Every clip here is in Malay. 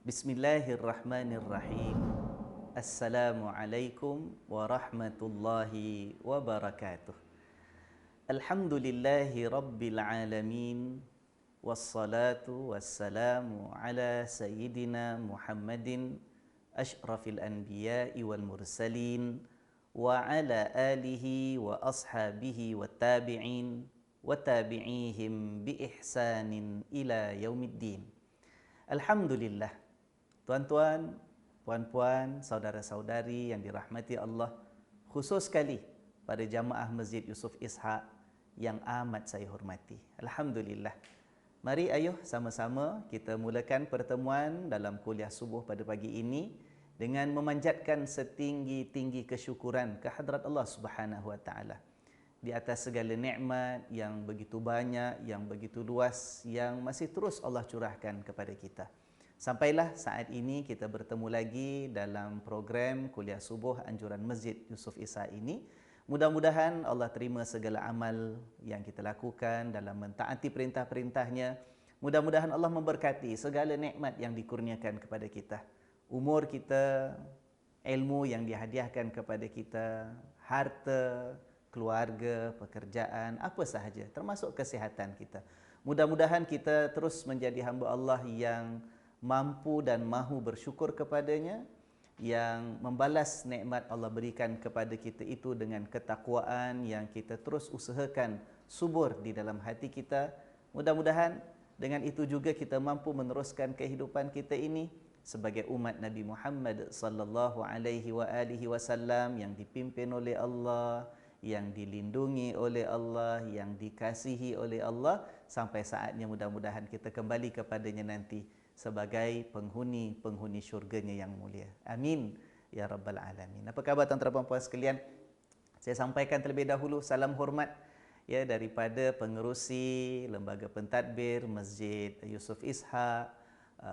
Bismillahirrahmanirrahim. Assalamualaikum warahmatullahi wabarakatuh. Alhamdulillahi rabbil alamin. Wassalatu wassalamu ala sayyidina Muhammadin asyrafil anbiya'i wal mursalin wa ala alihi wa ashabihi wa tabi'in wa tabi'ihim bi ihsanin ila yaumiddin. Alhamdulillah, tuan-tuan, puan-puan, saudara-saudari yang dirahmati Allah, khusus sekali pada jamaah Masjid Yusuf Ishaq yang amat saya hormati. Alhamdulillah. Mari ayuh sama-sama kita mulakan pertemuan dalam kuliah subuh pada pagi ini dengan memanjatkan setinggi-tinggi kesyukuran kehadrat Allah Subhanahu wa taala di atas segala nikmat yang begitu banyak, yang begitu luas, yang masih terus Allah curahkan kepada kita. Sampailah saat ini kita bertemu lagi dalam program kuliah subuh anjuran Masjid Yusuf Ishaq ini. Mudah-mudahan Allah terima segala amal yang kita lakukan dalam mentaati perintah-perintahnya. Mudah-mudahan Allah memberkati segala nikmat yang dikurniakan kepada kita. Umur kita, ilmu yang dihadiahkan kepada kita, harta, keluarga, pekerjaan, apa sahaja, termasuk kesihatan kita. Mudah-mudahan kita terus menjadi hamba Allah yang mampu dan mahu bersyukur kepadanya, yang membalas nikmat Allah berikan kepada kita itu dengan ketakwaan yang kita terus usahakan subur di dalam hati kita. Mudah-mudahan dengan itu juga kita mampu meneruskan kehidupan kita ini sebagai umat Nabi Muhammad sallallahu alaihi wasallam yang dipimpin oleh Allah, yang dilindungi oleh Allah, yang dikasihi oleh Allah, sampai saatnya mudah-mudahan kita kembali kepadanya nanti sebagai penghuni syurganya yang mulia. Amin ya rabbal alamin. Apa khabar tuan-tuan dan puan sekalian? Saya sampaikan terlebih dahulu salam hormat ya daripada pengerusi lembaga pentadbir Masjid Yusuf Ishaq,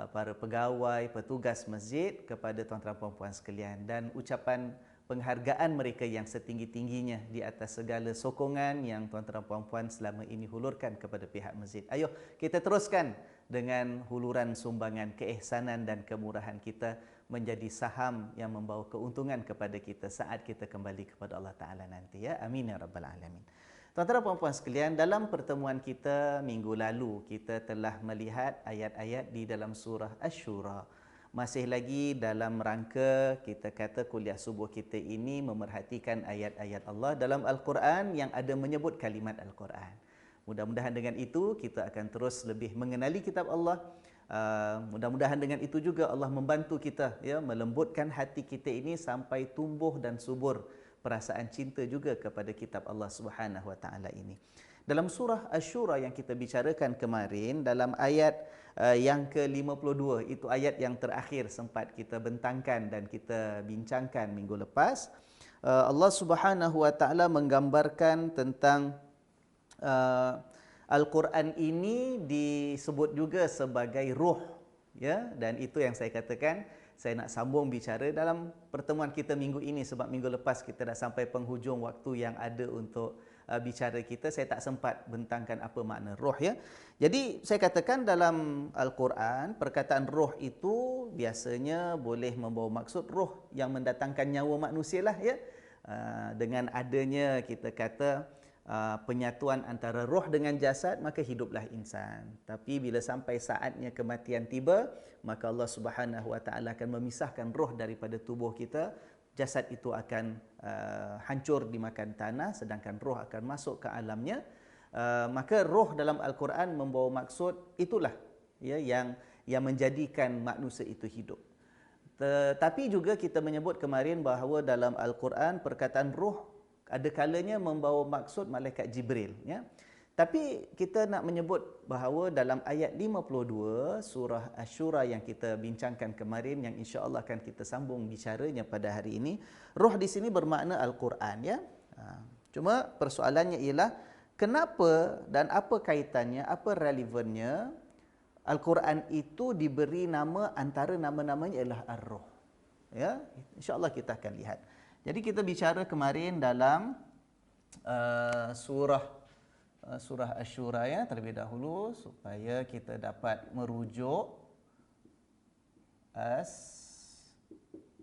para pegawai, petugas masjid kepada tuan-tuan dan puan sekalian, dan ucapan penghargaan mereka yang setinggi-tingginya di atas segala sokongan yang tuan-tuan dan puan-puan selama ini hulurkan kepada pihak masjid. Ayuh kita teruskan dengan huluran sumbangan keihsanan dan kemurahan kita menjadi saham yang membawa keuntungan kepada kita saat kita kembali kepada Allah Ta'ala nanti ya. Amin ya rabbal alamin. Tuan-tuan dan puan-puan sekalian, dalam pertemuan kita minggu lalu kita telah melihat ayat-ayat di dalam surah Asy-Syura. Masih lagi dalam rangka kita kata kuliah subuh kita ini memerhatikan ayat-ayat Allah dalam Al-Quran yang ada menyebut kalimat Al-Quran. Mudah-mudahan dengan itu kita akan terus lebih mengenali kitab Allah. Mudah-mudahan dengan itu juga Allah membantu kita ya melembutkan hati kita ini sampai tumbuh dan subur perasaan cinta juga kepada kitab Allah Subhanahu wa taala ini. Dalam surah Asy-Syura yang kita bicarakan kemarin, dalam ayat yang ke-52, itu ayat yang terakhir sempat kita bentangkan dan kita bincangkan minggu lepas. Allah Subhanahu wa taala menggambarkan tentang Al-Quran ini disebut juga sebagai ruh ya, dan itu yang saya katakan saya nak sambung bicara dalam pertemuan kita minggu ini, sebab minggu lepas kita dah sampai penghujung waktu yang ada untuk bicara kita. Saya tak sempat bentangkan apa makna roh ya. Jadi saya katakan dalam Al-Quran perkataan roh itu biasanya boleh membawa maksud roh yang mendatangkan nyawa manusia lah ya. Dengan adanya kita kata penyatuan antara roh dengan jasad, maka hiduplah insan. Tapi bila sampai saatnya kematian tiba, maka Allah Subhanahu wa taala akan memisahkan roh daripada tubuh kita. Jasad itu akan hancur dimakan tanah, sedangkan roh akan masuk ke alamnya. Maka roh dalam Al-Quran membawa maksud itulah ya yang menjadikan manusia itu hidup. Tetapi juga kita menyebut kemarin bahawa dalam Al-Quran perkataan roh ada kalanya membawa maksud malaikat Jibril ya. Tapi kita nak menyebut bahawa dalam ayat 52 surah Asy-Syura yang kita bincangkan kemarin, yang insya-Allah akan kita sambung bicaranya pada hari ini, roh di sini bermakna Al-Quran ya. Cuma persoalannya ialah kenapa dan apa kaitannya, apa relevannya Al-Quran itu diberi nama, antara nama-namanya ialah Ar-Ruh. Ya, insya-Allah kita akan lihat. Jadi kita bicara kemarin dalam surah Asy-Syura ya terlebih dahulu supaya kita dapat merujuk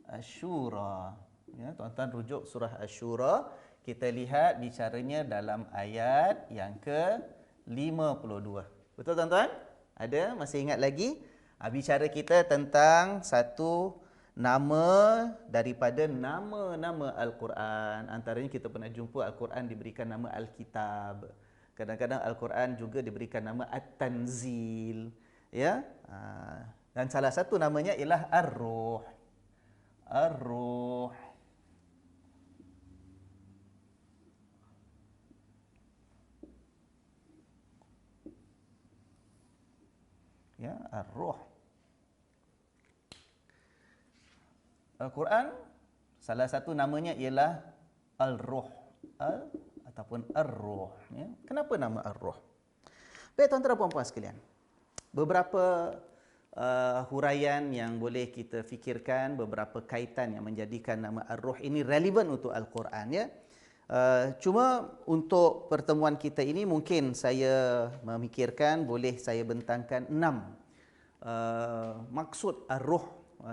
Asy-Syura. Ya, tuan-tuan rujuk surah Asy-Syura, kita lihat bicaranya dalam ayat yang ke-52. Betul tuan-tuan? Ada? Masih ingat lagi? Bicara kita tentang satu nama daripada nama-nama Al-Quran. Antaranya kita pernah jumpa Al-Quran diberikan nama Al-Kitab. Kadang-kadang Al-Quran juga diberikan nama At-Tanzil. Ya? Dan salah satu namanya ialah Ar-Ruh. Ar-Ruh. Ya, Ar-Ruh. Al-Quran salah satu namanya ialah Al-Ruh. Ataupun Ar-Ruh. Ya. Kenapa nama Ar-Ruh? Baik tuan-tuan dan puan-puan sekalian. Beberapa huraian yang boleh kita fikirkan, beberapa kaitan yang menjadikan nama Ar-Ruh ini relevan untuk Al-Quran. Ya. Cuma untuk pertemuan kita ini mungkin saya memikirkan boleh saya bentangkan 6 maksud Ar-Ruh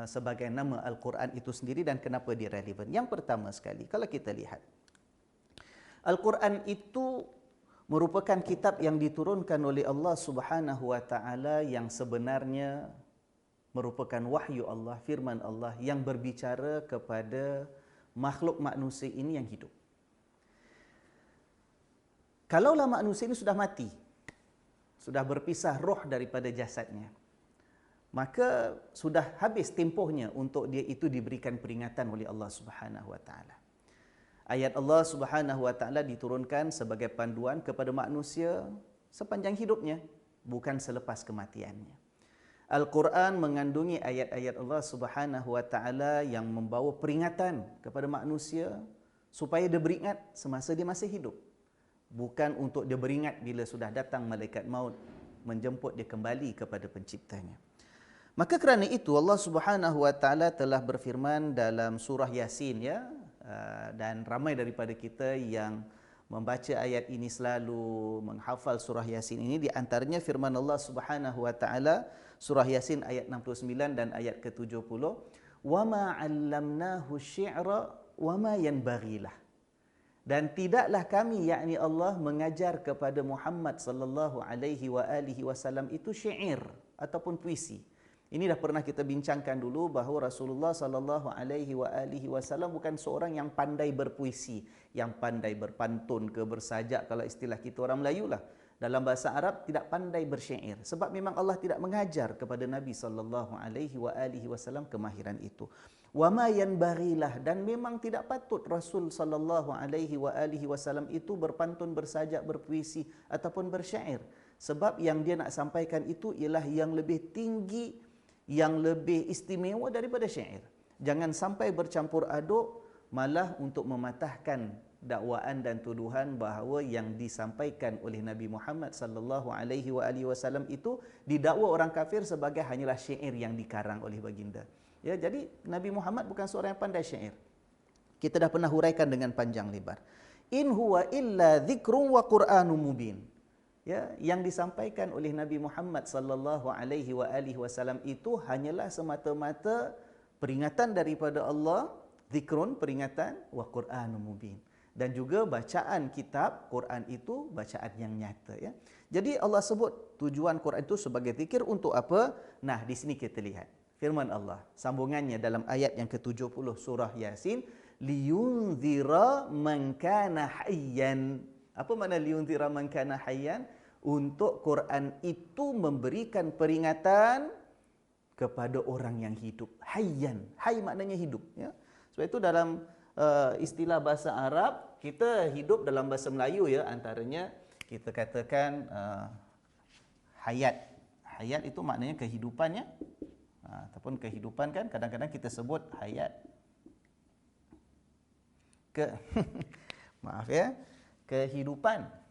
sebagai nama Al-Quran itu sendiri dan kenapa dia relevan. Yang pertama sekali, kalau kita lihat, Al-Quran itu merupakan kitab yang diturunkan oleh Allah Subhanahu wa taala yang sebenarnya merupakan wahyu Allah, firman Allah yang berbicara kepada makhluk manusia ini yang hidup. Kalaulah manusia ini sudah mati, sudah berpisah roh daripada jasadnya, maka sudah habis tempohnya untuk dia itu diberikan peringatan oleh Allah Subhanahu wa taala. Ayat Allah Subhanahu wa taala diturunkan sebagai panduan kepada manusia sepanjang hidupnya, bukan selepas kematiannya. Al-Quran mengandungi ayat-ayat Allah Subhanahu wa taala yang membawa peringatan kepada manusia supaya dia beringat semasa dia masih hidup. Bukan untuk dia beringat bila sudah datang malaikat maut menjemput dia kembali kepada penciptanya. Maka kerana itu Allah Subhanahu wa taala telah berfirman dalam surah Yasin, ya, dan ramai daripada kita yang membaca ayat ini selalu, menghafal surah Yasin ini. Di antaranya firman Allah Subhanahu wa taala surah Yasin ayat 69 dan ayat ke-70, "Wa ma 'allamnahu syi'ra wa ma yanbaghi lah." Dan tidaklah kami, yakni Allah, mengajar kepada Muhammad sallallahu alaihi wasallam itu syair ataupun puisi. Ini dah pernah kita bincangkan dulu bahawa Rasulullah sallallahu alaihi wasallam bukan seorang yang pandai berpuisi, yang pandai berpantun ke bersajak, kalau istilah kita orang Melayu lah. Dalam bahasa Arab tidak pandai bersyair, sebab memang Allah tidak mengajar kepada Nabi sallallahu alaihi wasallam kemahiran itu. Wa ma yanbaghilah, dan memang tidak patut Rasul sallallahu alaihi wasallam itu berpantun, bersajak, berpuisi ataupun bersyair, sebab yang dia nak sampaikan itu ialah yang lebih tinggi, yang lebih istimewa daripada syair. Jangan sampai bercampur aduk malah untuk mematahkan dakwaan dan tuduhan bahawa yang disampaikan oleh Nabi Muhammad sallallahu alaihi wasallam itu didakwa orang kafir sebagai hanyalah syair yang dikarang oleh baginda. Ya, jadi Nabi Muhammad bukan seorang yang pandai syair. Kita dah pernah huraikan dengan panjang lebar. In huwa illa dzikrun wa Qur'anun mubin. Ya, yang disampaikan oleh Nabi Muhammad sallallahu alaihi wasallam itu hanyalah semata-mata peringatan daripada Allah, zikrun, peringatan, wa Qur'anun mubin, dan juga bacaan kitab Quran itu bacaan yang nyata, ya. Jadi Allah sebut tujuan Quran itu sebagai zikir untuk apa? Nah, di sini kita lihat firman Allah, sambungannya dalam ayat yang ke-70 surah Yasin, liyunzira man kana hayyan. Apa makna liyunzira man kana hayyan? Untuk Quran itu memberikan peringatan kepada orang yang hidup. Hayyan, hay maknanya hidup, ya. Sebab itu dalam istilah bahasa Arab, kita hidup dalam bahasa Melayu, ya, antaranya kita katakan hayat. Hayat itu maknanya kehidupannya, ataupun kehidupan, kan kadang-kadang kita sebut hayat maaf, ya, kehidupan.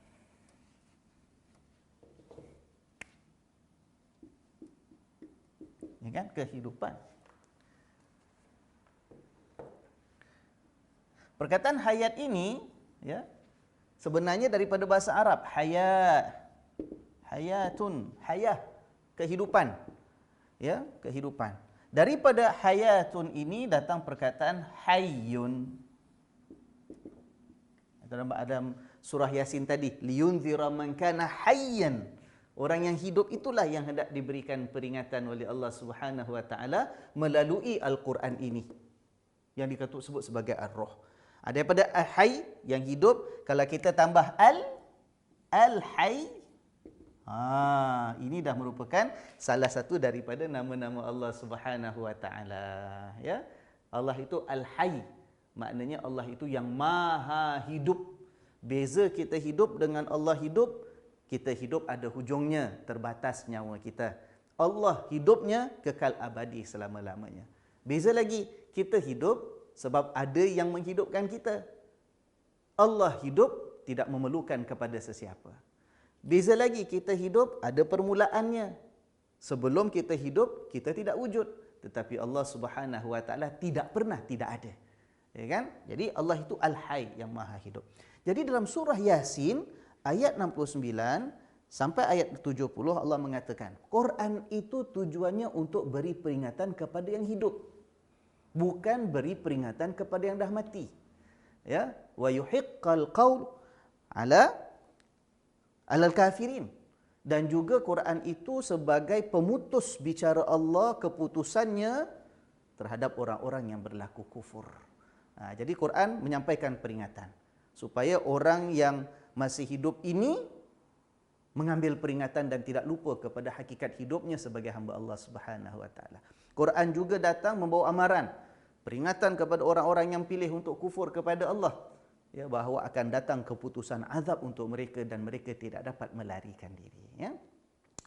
Ya kan, kehidupan. Perkataan hayat ini, ya, sebenarnya daripada bahasa Arab, hayat, hayatun, hayah, kehidupan. Ya, kehidupan. Daripada hayatun ini datang perkataan hayyun. Dalam surah Yasin tadi, liyunzira man kana hayyan. Orang yang hidup itulah yang hendak diberikan peringatan oleh Allah Subhanahu wa taala melalui Al-Quran ini. Yang disebut sebagai Ar-Ruh. Daripada Al-Hayy yang hidup, kalau kita tambah Al-Hayy, ini dah merupakan salah satu daripada nama-nama Allah Subhanahu wa taala, ya. Allah itu Al-Hayy. Maknanya Allah itu yang maha hidup. Beza kita hidup dengan Allah hidup, kita hidup ada hujungnya, terbatas nyawa kita. Allah hidupnya kekal abadi selama-lamanya. Beza lagi, kita hidup sebab ada yang menghidupkan kita. Allah hidup tidak memerlukan kepada sesiapa. Beza lagi, kita hidup ada permulaannya. Sebelum kita hidup, kita tidak wujud. Tetapi Allah Subhanahu wa taala tidak pernah tidak ada. Ya kan? Jadi Allah itu Al-Hayy yang maha hidup. Jadi dalam surah Yasin ayat 69 sampai ayat 70 Allah mengatakan, Quran itu tujuannya untuk beri peringatan kepada yang hidup, bukan beri peringatan kepada yang dah mati. Ya, wa yuhiqqal qaul alal kafirin. Dan juga Quran itu sebagai pemutus bicara Allah, keputusannya terhadap orang-orang yang berlaku kufur. Jadi Quran menyampaikan peringatan supaya orang yang masih hidup ini mengambil peringatan dan tidak lupa kepada hakikat hidupnya sebagai hamba Allah Subhanahu wa taala. Quran juga datang membawa amaran, peringatan kepada orang-orang yang pilih untuk kufur kepada Allah, ya, bahawa akan datang keputusan azab untuk mereka dan mereka tidak dapat melarikan diri, ya.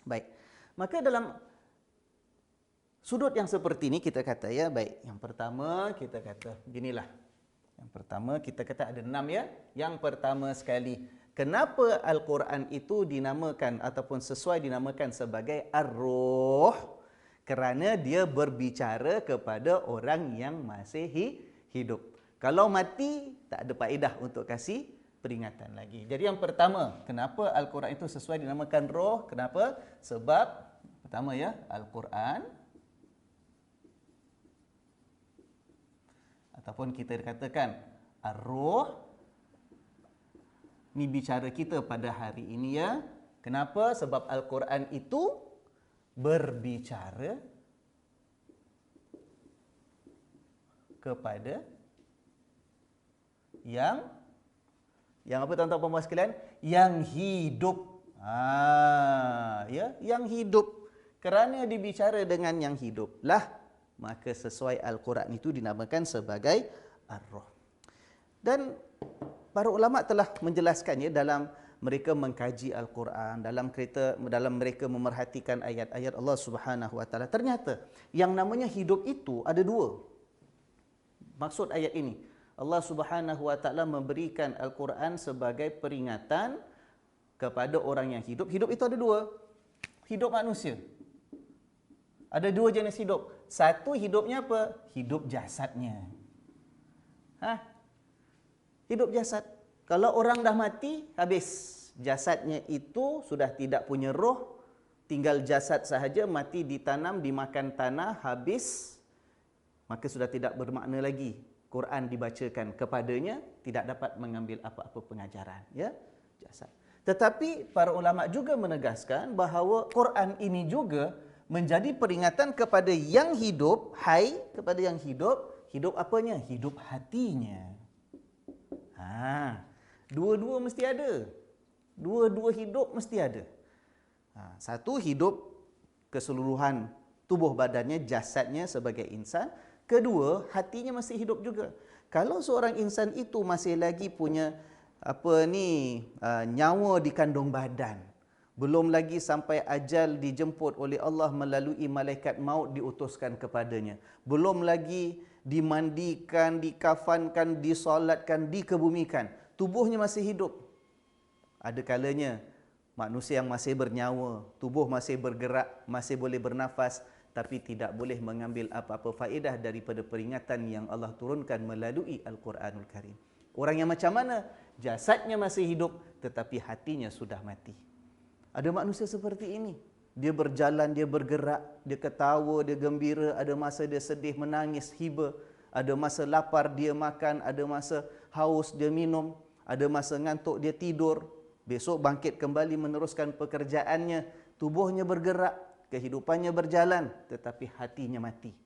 Baik. Maka dalam sudut yang seperti ini kita kata, ya, baik. Yang pertama kita kata beginilah. Yang pertama kita kata ada 6, ya. Yang pertama sekali, kenapa Al-Quran itu dinamakan ataupun sesuai dinamakan sebagai Ar-Ruh? Kerana dia berbicara kepada orang yang masih hidup. Kalau mati, tak ada faedah untuk kasih peringatan lagi. Jadi yang pertama, kenapa Al-Quran itu sesuai dinamakan Ruh? Kenapa? Sebab pertama, ya, Al-Quran, ataupun kita katakan Ar-Ruh, ini bicara kita pada hari ini, ya. Kenapa? Sebab Al-Quran itu berbicara kepada yang apa tuan-tuan puan-puan sekalian? Yang hidup. Ya, yang hidup. Kerana dibicara dengan yang hidup lah, maka sesuai Al-Quran itu dinamakan sebagai Ar-Ruh. Dan para ulama telah menjelaskannya dalam mereka mengkaji Al-Quran, dalam mereka memerhatikan ayat-ayat Allah Subhanahu wa taala. Ternyata yang namanya hidup itu ada dua. Maksud ayat ini, Allah Subhanahu wa taala memberikan Al-Quran sebagai peringatan kepada orang yang hidup. Hidup itu ada dua. Hidup manusia. Ada dua jenis hidup. Satu hidupnya apa? Hidup jasadnya. Hidup jasad. Kalau orang dah mati, habis. Jasadnya itu sudah tidak punya roh, tinggal jasad sahaja, mati ditanam, dimakan tanah, habis. Maka sudah tidak bermakna lagi. Quran dibacakan kepadanya, tidak dapat mengambil apa-apa pengajaran, ya, jasad. Tetapi para ulama juga menegaskan bahawa Quran ini juga menjadi peringatan kepada yang hidup, kepada yang hidup. Hidup apanya? Hidup hatinya. Dua-dua mesti ada. Dua-dua hidup mesti ada. Satu hidup keseluruhan tubuh badannya, jasadnya sebagai insan. Kedua, hatinya masih hidup juga. Kalau seorang insan itu masih lagi punya nyawa di kandung badan, belum lagi sampai ajal dijemput oleh Allah melalui malaikat maut diutuskan kepadanya, belum lagi dimandikan, dikafankan, disolatkan, dikebumikan, tubuhnya masih hidup. Ada kalanya manusia yang masih bernyawa, tubuh masih bergerak, masih boleh bernafas, tapi tidak boleh mengambil apa-apa faedah daripada peringatan yang Allah turunkan melalui Al-Quranul Karim. Orang yang macam mana? Jasadnya masih hidup, tetapi hatinya sudah mati. Ada manusia seperti ini. Dia berjalan, dia bergerak, dia ketawa, dia gembira, ada masa dia sedih, menangis, hiba. Ada masa lapar, dia makan, ada masa haus, dia minum, ada masa ngantuk, dia tidur. Besok bangkit kembali meneruskan pekerjaannya, tubuhnya bergerak, kehidupannya berjalan, tetapi hatinya mati.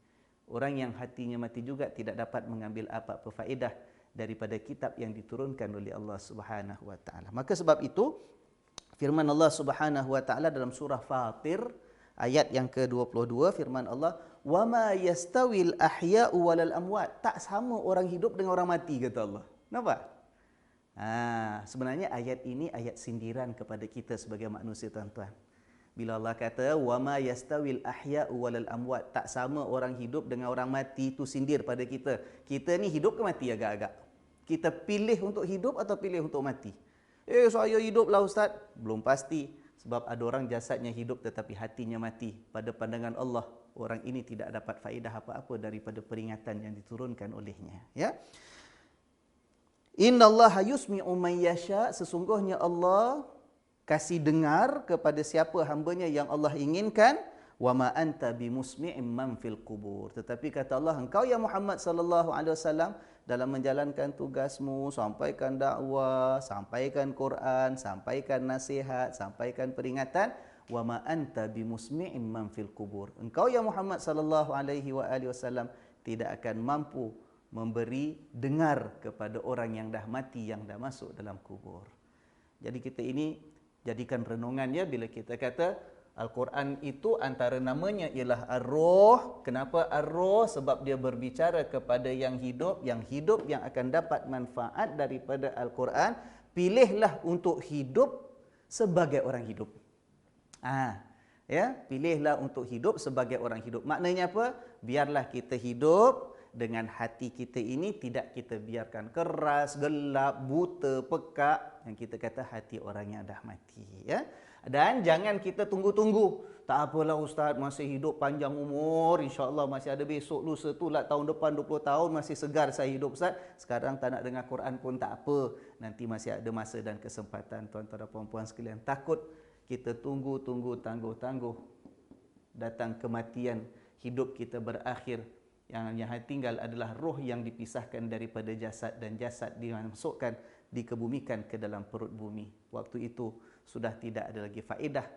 Orang yang hatinya mati juga tidak dapat mengambil apa-apa faedah daripada kitab yang diturunkan oleh Allah Subhanahu wa taala. Maka sebab itu firman Allah Subhanahu wa taala dalam surah Fatir ayat yang ke-22, firman Allah, "Wa ma yastawil ahya'u walal amwat." Tak sama orang hidup dengan orang mati, kata Allah. Nampak? Sebenarnya ayat ini ayat sindiran kepada kita sebagai manusia, tuan-tuan. Bila Allah kata wa ma yastawil ahya'u walal amwat, tak sama orang hidup dengan orang mati, itu sindir pada kita. Kita ni hidup ke mati agak-agak? Kita pilih untuk hidup atau pilih untuk mati? Saya hiduplah ustaz. Belum pasti, sebab ada orang jasadnya hidup tetapi hatinya mati. Pada pandangan Allah, orang ini tidak dapat faedah apa-apa daripada peringatan yang diturunkan olehnya, ya. Innallaha yusmi'u man yasha, sesungguhnya Allah kasih dengar kepada siapa hambanya yang Allah inginkan. Wa ma anta bimusmi'im man fil qubur. Tetapi kata Allah, engkau ya Muhammad sallallahu alaihi wasallam dalam menjalankan tugasmu, sampaikan dakwah, sampaikan Quran, sampaikan nasihat, sampaikan peringatan, wa ma anta bimusmi'im man fil qubur. Engkau ya Muhammad sallallahu alaihi wasallam tidak akan mampu memberi dengar kepada orang yang dah mati, yang dah masuk dalam kubur. Jadi kita ini jadikan renungannya bila kita kata Al-Quran itu antara namanya ialah Ar-Ruh. Kenapa Ar-Ruh? Sebab dia berbicara kepada yang hidup yang akan dapat manfaat daripada Al-Quran. Pilihlah untuk hidup sebagai orang hidup. Pilihlah untuk hidup sebagai orang hidup. Maknanya apa? Biarlah kita hidup dengan hati kita ini tidak kita biarkan keras, gelap, buta, pekak, yang kita kata hati orang yang dah mati, ya. Dan jangan kita tunggu-tunggu. Tak apalah ustaz, masih hidup panjang umur, insya-Allah masih ada besok, lusa tu lah, tahun depan 20 tahun masih segar saya hidup ustaz. Sekarang tak nak dengar Quran pun tak apa. Nanti masih ada masa dan kesempatan, tuan-tuan dan puan-puan sekalian. Takut kita tunggu-tunggu, tangguh-tangguh, datang kematian, hidup kita berakhir. Yang tinggal adalah roh yang dipisahkan daripada jasad, dan jasad dimasukkan, dikebumikan ke dalam perut bumi. Waktu itu sudah tidak ada lagi faedah,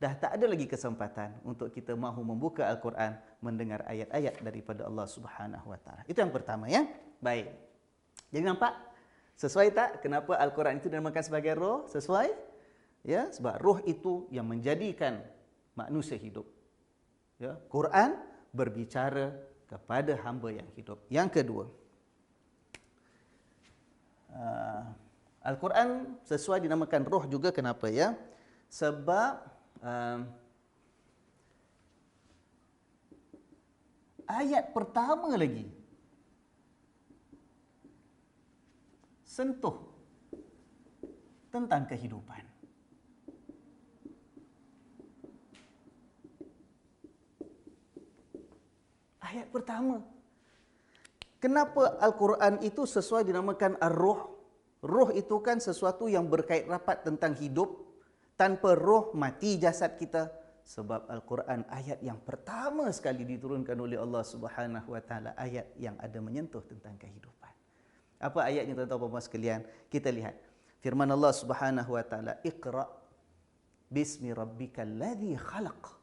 dah tak ada lagi kesempatan untuk kita mahu membuka Al-Quran, mendengar ayat-ayat daripada Allah Subhanahu wa taala. Itu yang pertama, ya. Baik. Jadi nampak sesuai tak kenapa Al-Quran itu dinamakan sebagai roh? Sesuai? Ya, sebab roh itu yang menjadikan manusia hidup. Ya, Quran berbicara kepada hamba yang hidup. Yang kedua, Al-Quran sesuai dinamakan roh juga. Kenapa, ya? Sebab ayat pertama lagi sentuh tentang kehidupan. Ayat pertama. Kenapa Al-Quran itu sesuai dinamakan Ar-Ruh? Ruh itu kan sesuatu yang berkait rapat tentang hidup. Tanpa roh mati jasad kita. Sebab Al-Quran ayat yang pertama sekali diturunkan oleh Allah Subhanahu wa taala, ayat yang ada menyentuh tentang kehidupan. Apa ayatnya, tuan-tuan puan sekalian? Kita lihat. Firman Allah Subhanahu wa taala, "Iqra bismi rabbikal ladzi khalaq."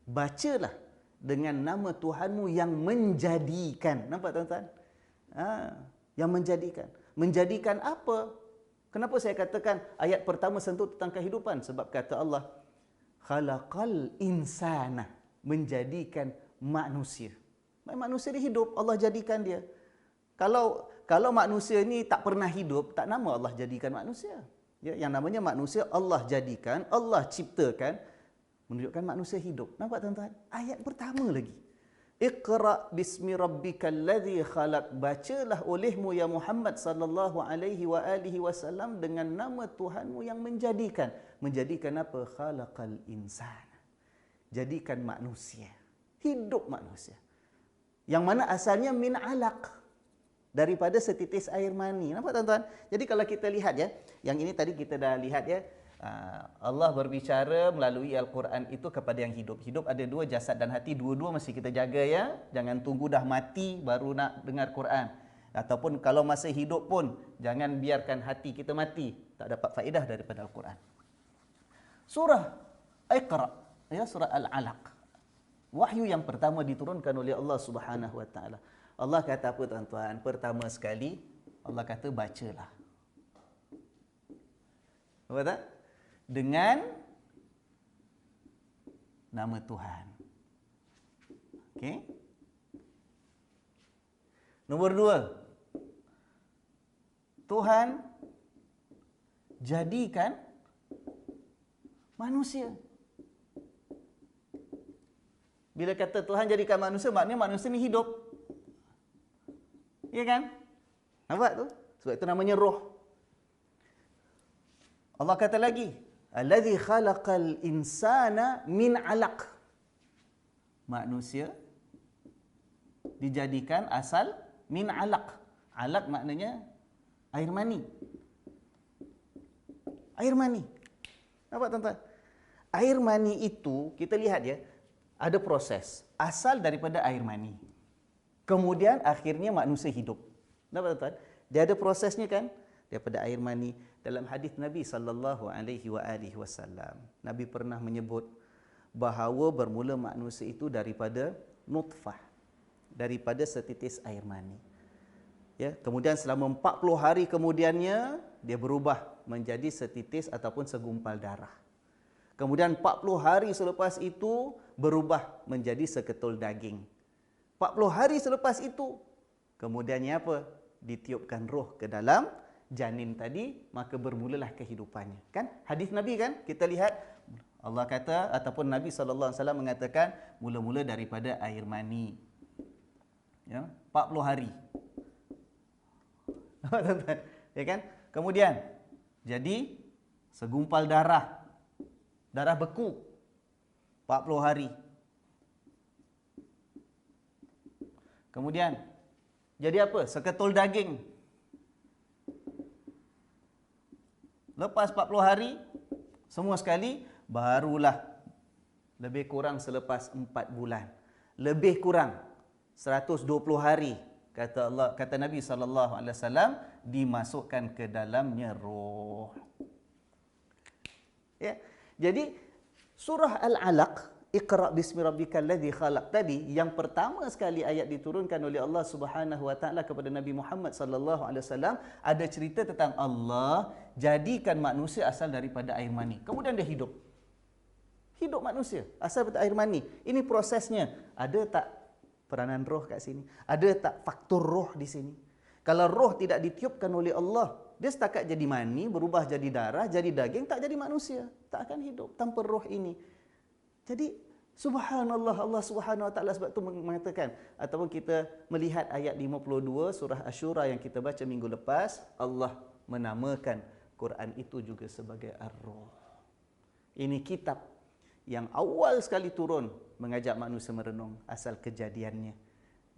Bacalah dengan nama Tuhanmu yang menjadikan. Nampak, tuan-tuan? Yang menjadikan. Menjadikan apa? Kenapa saya katakan ayat pertama sentuh tentang kehidupan? Sebab kata Allah, khalaqal insana, menjadikan manusia. Manusia dia hidup, Allah jadikan dia. Kalau manusia ni tak pernah hidup, tak nama Allah jadikan manusia. Ya, yang namanya manusia Allah jadikan, Allah ciptakan, menunjukkan manusia hidup. Nampak, tuan-tuan? Ayat pertama lagi. Iqra bismi rabbikal ladzi khalaq. Bacalah olehmu ya Muhammad sallallahu alaihi wa alihi wasallam dengan nama Tuhanmu yang menjadikan. Menjadikan apa? Khalaqal insan. Jadikan manusia. Hidup manusia. Yang mana asalnya min alaq. Daripada setitis air mani. Nampak, tuan-tuan? Jadi kalau kita lihat, ya, yang ini tadi kita dah lihat, ya, Allah berbicara melalui Al-Quran itu kepada yang hidup. Hidup ada dua, jasad dan hati. Dua-dua mesti kita jaga ya. Jangan tunggu dah mati baru nak dengar Quran. Ataupun kalau masih hidup pun, jangan biarkan hati kita mati. Tak dapat faedah daripada Al-Quran. Surah Iqra, ya, surah Al-Alaq. Wahyu yang pertama diturunkan oleh Allah Subhanahu Wa Taala. Allah kata apa tuan-tuan? Pertama sekali, Allah kata bacalah. Apa tak? Dengan nama Tuhan. Okey. Nombor dua, Tuhan jadikan manusia. Bila kata Tuhan jadikan manusia, maknanya manusia ni hidup. Ya kan? Nampak tu? Sebab itu namanya roh. Allah kata lagi, allazi khalaqal insana min 'alaq. Manusia dijadikan asal min 'alaq. 'Alaq maknanya air mani. Air mani. Nampak tuan-tuan? Air mani itu, kita lihat ya, ada proses. Asal daripada air mani. Kemudian akhirnya manusia hidup. Nampak tuan-tuan? Dia ada prosesnya kan? Daripada air mani. Dalam hadis Nabi SAW, Nabi pernah menyebut bahawa bermula manusia itu daripada nutfah, daripada setitis air mani. Ya, kemudian selama 40 hari kemudiannya dia berubah menjadi setitis ataupun segumpal darah. Kemudian 40 hari selepas itu berubah menjadi seketul daging. 40 hari selepas itu kemudiannya apa? Ditiupkan roh ke dalam janin tadi, maka bermulalah kehidupannya. Kan? Hadis Nabi kan? Kita lihat Allah kata ataupun Nabi SAW mengatakan mula-mula daripada air mani. Ya, 40 hari. Ya kan? Kemudian jadi segumpal darah. Darah beku. 40 hari. Kemudian jadi apa? Seketul daging. Lepas 40 hari, semua sekali, barulah lebih kurang selepas 4 bulan. Lebih kurang 120 hari, kata Allah, kata Nabi SAW, dimasukkan ke dalamnya roh. Ya. Jadi, surah Al-Alaq, Iqra bismi rabbikal ladzi khalaq tadi, yang pertama sekali ayat diturunkan oleh Allah Subhanahu Wa Taala kepada Nabi Muhammad sallallahu alaihi wasallam, ada cerita tentang Allah jadikan manusia asal daripada air mani. Kemudian dia hidup. Hidup manusia asal daripada air mani. Ini prosesnya. Ada tak peranan roh kat sini? Ada tak faktor roh di sini? Kalau roh tidak ditiupkan oleh Allah, dia setakat jadi mani, berubah jadi darah, jadi daging, tak jadi manusia. Tak akan hidup tanpa roh ini. Jadi subhanallah, Allah Subhanahu Wa Taala sebab itu mengatakan, ataupun kita melihat ayat 52 surah Asy-Syura yang kita baca minggu lepas, Allah menamakan Quran itu juga sebagai Ar-Ruh. Ini kitab yang awal sekali turun mengajak manusia merenung asal kejadiannya.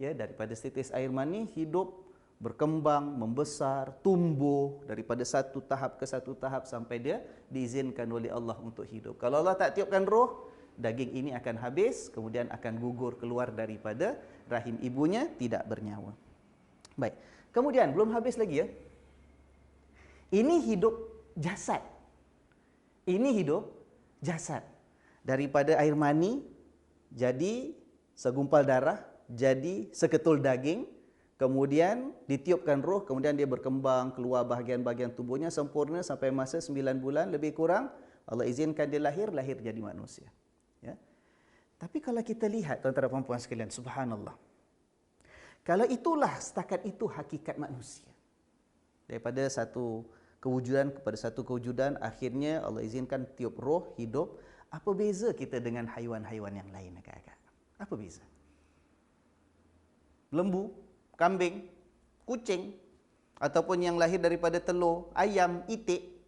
Ya, daripada setitis air mani hidup, berkembang, membesar, tumbuh daripada satu tahap ke satu tahap sampai dia diizinkan oleh Allah untuk hidup. Kalau Allah tak tiupkan roh, daging ini akan habis, kemudian akan gugur keluar daripada rahim ibunya, tidak bernyawa. Baik. Kemudian, belum habis lagi ya. Ini hidup jasad. Ini hidup jasad. Daripada air mani, jadi segumpal darah, jadi seketul daging, kemudian ditiupkan roh, kemudian dia berkembang, keluar bahagian-bahagian tubuhnya sempurna sampai masa 9 bulan lebih kurang, Allah izinkan dia lahir jadi manusia. Ya. Tapi kalau kita lihat tuan-tuan dan puan-puan sekalian, subhanallah. Kalau itulah setakat itu hakikat manusia. Daripada satu kewujudan kepada satu kewujudan, akhirnya Allah izinkan tiup roh, hidup. Apa beza kita dengan haiwan-haiwan yang lain agak-agak? Apa beza? Lembu, kambing, kucing, ataupun yang lahir daripada telur, ayam, itik,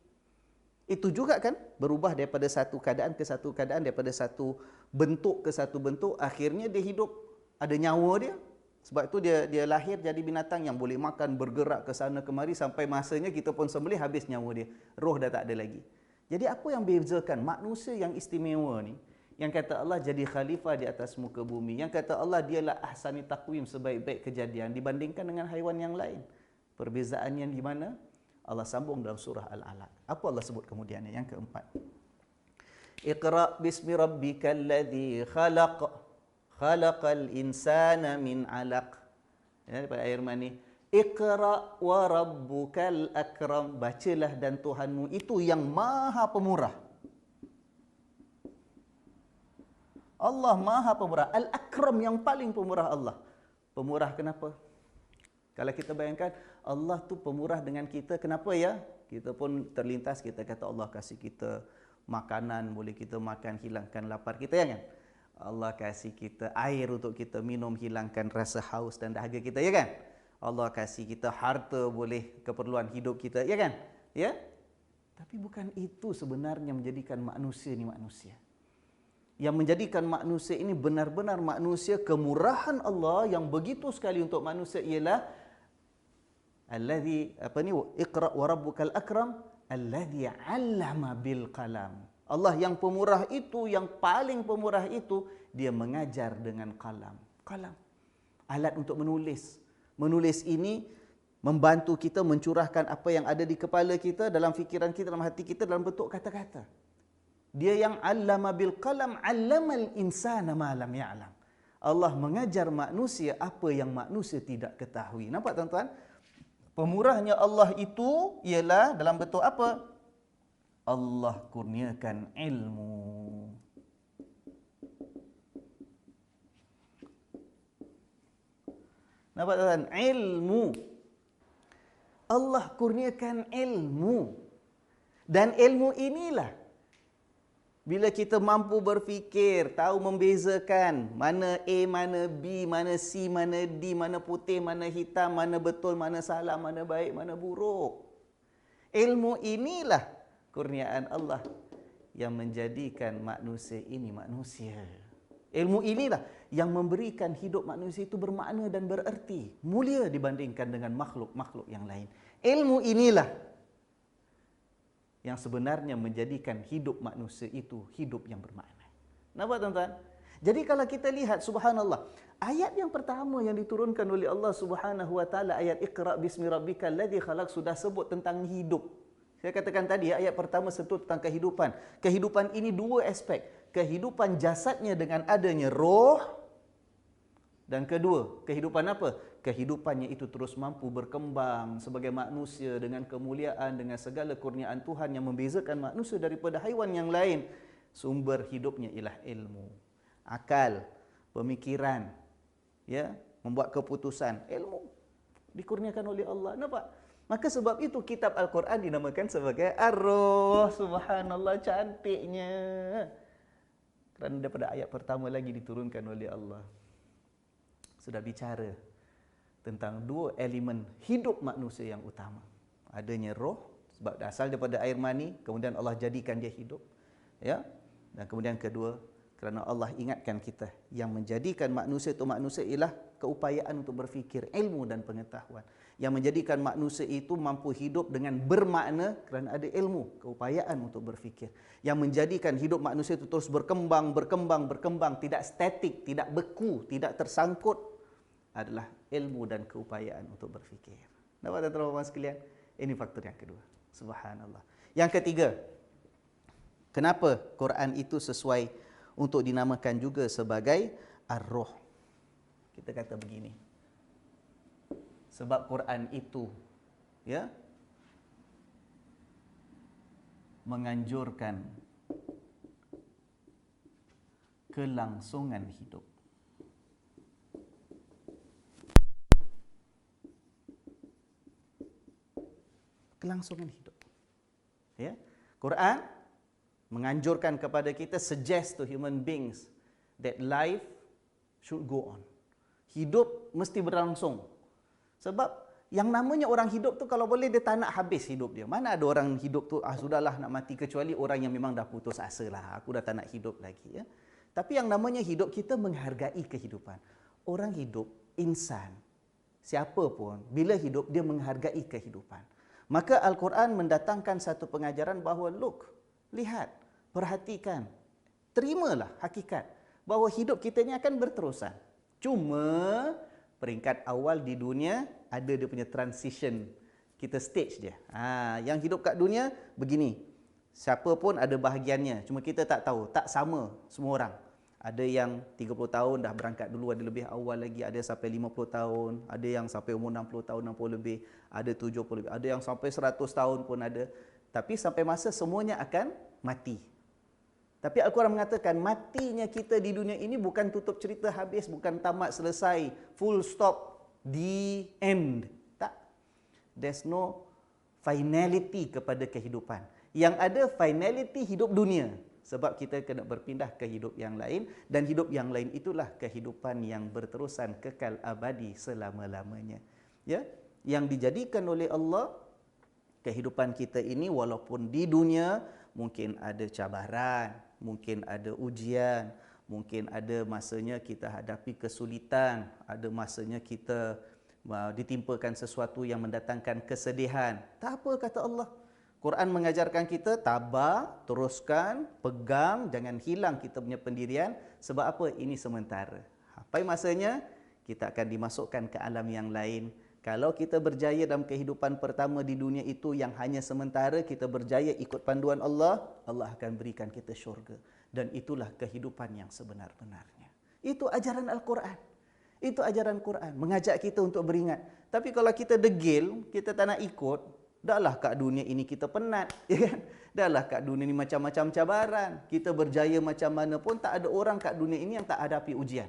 itu juga kan berubah daripada satu keadaan ke satu keadaan, daripada satu bentuk ke satu bentuk, akhirnya dia hidup, ada nyawa dia. Sebab itu dia lahir jadi binatang yang boleh makan, bergerak ke sana kemari sampai masanya kita pun sembelih, habis nyawa dia. Roh dah tak ada lagi. Jadi apa yang bezakan manusia yang istimewa ni, yang kata Allah jadi khalifah di atas muka bumi, yang kata Allah dialah ahsani taqwim, sebaik-baik kejadian dibandingkan dengan haiwan yang lain. Perbezaannya di mana? Allah sambung dalam surah Al-Alaq. Apa Allah sebut kemudiannya? Yang keempat. Iqra bismi rabbikal ladzi khalaq. Khalaqal insana min 'alaq. Ya, pada ayat ni, Iqra wa rabbukal akram. Bacalah dan Tuhanmu itu yang maha pemurah. Allah maha pemurah. Al-akram, yang paling pemurah Allah. Pemurah kenapa? Kalau kita bayangkan, Allah tu pemurah dengan kita, kenapa ya? Kita pun terlintas, kita kata Allah kasih kita makanan, boleh kita makan, hilangkan lapar kita, ya kan? Allah kasih kita air untuk kita minum, hilangkan rasa haus dan dahaga kita, ya kan? Allah kasih kita harta, boleh keperluan hidup kita, ya kan? Ya? Tapi bukan itu sebenarnya menjadikan manusia ni manusia. Yang menjadikan manusia ini benar-benar manusia, kemurahan Allah yang begitu sekali untuk manusia ialah alladzi Iqra wa rabbukal akram alladzi 'allama bil qalam. Allah yang pemurah itu, yang paling pemurah itu, dia mengajar dengan kalam. Kalam, alat untuk menulis. Menulis ini membantu kita mencurahkan apa yang ada di kepala kita, dalam fikiran kita, dalam hati kita, dalam bentuk kata-kata. Dia yang 'allama bil qalam, 'allamal insana ma lam ya'lam. Allah mengajar manusia apa yang manusia tidak ketahui. Nampak tuan-tuan? Pemurahnya Allah itu ialah dalam bentuk apa? Allah kurniakan ilmu. Nampak tuan? Ilmu. Allah kurniakan ilmu. Dan ilmu inilah, bila kita mampu berfikir, tahu membezakan mana A, mana B, mana C, mana D, mana putih, mana hitam, mana betul, mana salah, mana baik, mana buruk. Ilmu inilah kurniaan Allah yang menjadikan manusia ini manusia. Ilmu inilah yang memberikan hidup manusia itu bermakna dan bererti, mulia dibandingkan dengan makhluk-makhluk yang lain. Ilmu inilah yang sebenarnya menjadikan hidup manusia itu hidup yang bermakna. Nampak tuan-tuan? Jadi kalau kita lihat, subhanallah, ayat yang pertama yang diturunkan oleh Allah Subhanahu wa taala, ayat Iqra bismi rabbikal ladzi khalaq, sudah sebut tentang hidup. Saya katakan tadi, ayat pertama sentuh tentang kehidupan. Kehidupan ini dua aspek. Kehidupan jasadnya dengan adanya roh, dan kedua, kehidupan apa? Kehidupannya itu terus mampu berkembang sebagai manusia dengan kemuliaan, dengan segala kurniaan Tuhan yang membezakan manusia daripada haiwan yang lain. Sumber hidupnya ialah ilmu, akal, pemikiran, ya, membuat keputusan. Ilmu dikurniakan oleh Allah. Nampak? Maka sebab itu kitab Al-Quran dinamakan sebagai Ar-Ruh. Subhanallah, cantiknya. Kerana daripada ayat pertama lagi diturunkan oleh Allah, sudah bicara tentang dua elemen hidup manusia yang utama. Adanya roh, sebab asal daripada air mani, kemudian Allah jadikan dia hidup. Ya? Dan kemudian kedua, kerana Allah ingatkan kita, yang menjadikan manusia itu manusia ialah keupayaan untuk berfikir, ilmu dan pengetahuan. Yang menjadikan manusia itu mampu hidup dengan bermakna kerana ada ilmu, keupayaan untuk berfikir. Yang menjadikan hidup manusia itu terus berkembang, tidak statik, tidak beku, tidak tersangkut, adalah ilmu dan keupayaan untuk berfikir. Nampak tuan-tuan sekalian? Ini faktor yang kedua. Subhanallah. Yang ketiga, kenapa Quran itu sesuai untuk dinamakan juga sebagai Ar-Ruh? Kita kata begini. Sebab Quran itu, ya, menganjurkan kelangsungan hidup. Kelangsungan hidup. Ya. Quran menganjurkan kepada kita, suggest to human beings that life should go on. Hidup mesti berlangsung. Sebab yang namanya orang hidup tu kalau boleh dia tak nak habis hidup dia. Mana ada orang hidup tu sudahlah nak mati, kecuali orang yang memang dah putus asa lah, aku dah tak nak hidup lagi, ya. Tapi yang namanya hidup, kita menghargai kehidupan. Orang hidup, insan, siapa pun bila hidup dia menghargai kehidupan. Maka Al-Quran mendatangkan satu pengajaran bahawa look, lihat, perhatikan, terimalah hakikat bahawa hidup kita ni akan berterusan. Cuma peringkat awal di dunia ada dia punya transition, kita stage dia. Yang hidup kat dunia begini, siapa pun ada bahagiannya, cuma kita tak tahu, tak sama semua orang. Ada yang 30 tahun dah berangkat dulu, ada lebih awal lagi, ada sampai 50 tahun, ada yang sampai umur 60 tahun, 60 lebih, ada 70 lebih, ada yang sampai 100 tahun pun ada. Tapi sampai masa semuanya akan mati. Tapi Al-Quran mengatakan matinya kita di dunia ini bukan tutup cerita habis, bukan tamat selesai, full stop, the end. Tak. There's no finality kepada kehidupan. Yang ada finality hidup dunia. Sebab kita kena berpindah ke hidup yang lain, dan hidup yang lain itulah kehidupan yang berterusan kekal abadi selama-lamanya. Ya, yang dijadikan oleh Allah kehidupan kita ini walaupun di dunia mungkin ada cabaran, mungkin ada ujian, mungkin ada masanya kita hadapi kesulitan, ada masanya kita ditimpakan sesuatu yang mendatangkan kesedihan. Tak apa, kata Allah. Quran mengajarkan kita tabah, teruskan, pegang, jangan hilang kita punya pendirian. Sebab apa? Ini sementara. Sampai masanya kita akan dimasukkan ke alam yang lain. Kalau kita berjaya dalam kehidupan pertama di dunia itu yang hanya sementara, kita berjaya ikut panduan Allah, Allah akan berikan kita syurga. Dan itulah kehidupan yang sebenar-benarnya. Itu ajaran Al-Quran. Itu ajaran Quran, mengajak kita untuk beringat. Tapi kalau kita degil, kita tak nak ikut, dahlah kat dunia ini kita penat, ya kan? Dahlah kat dunia ini macam-macam cabaran. Kita berjaya macam mana pun tak ada orang kat dunia ini yang tak hadapi ujian.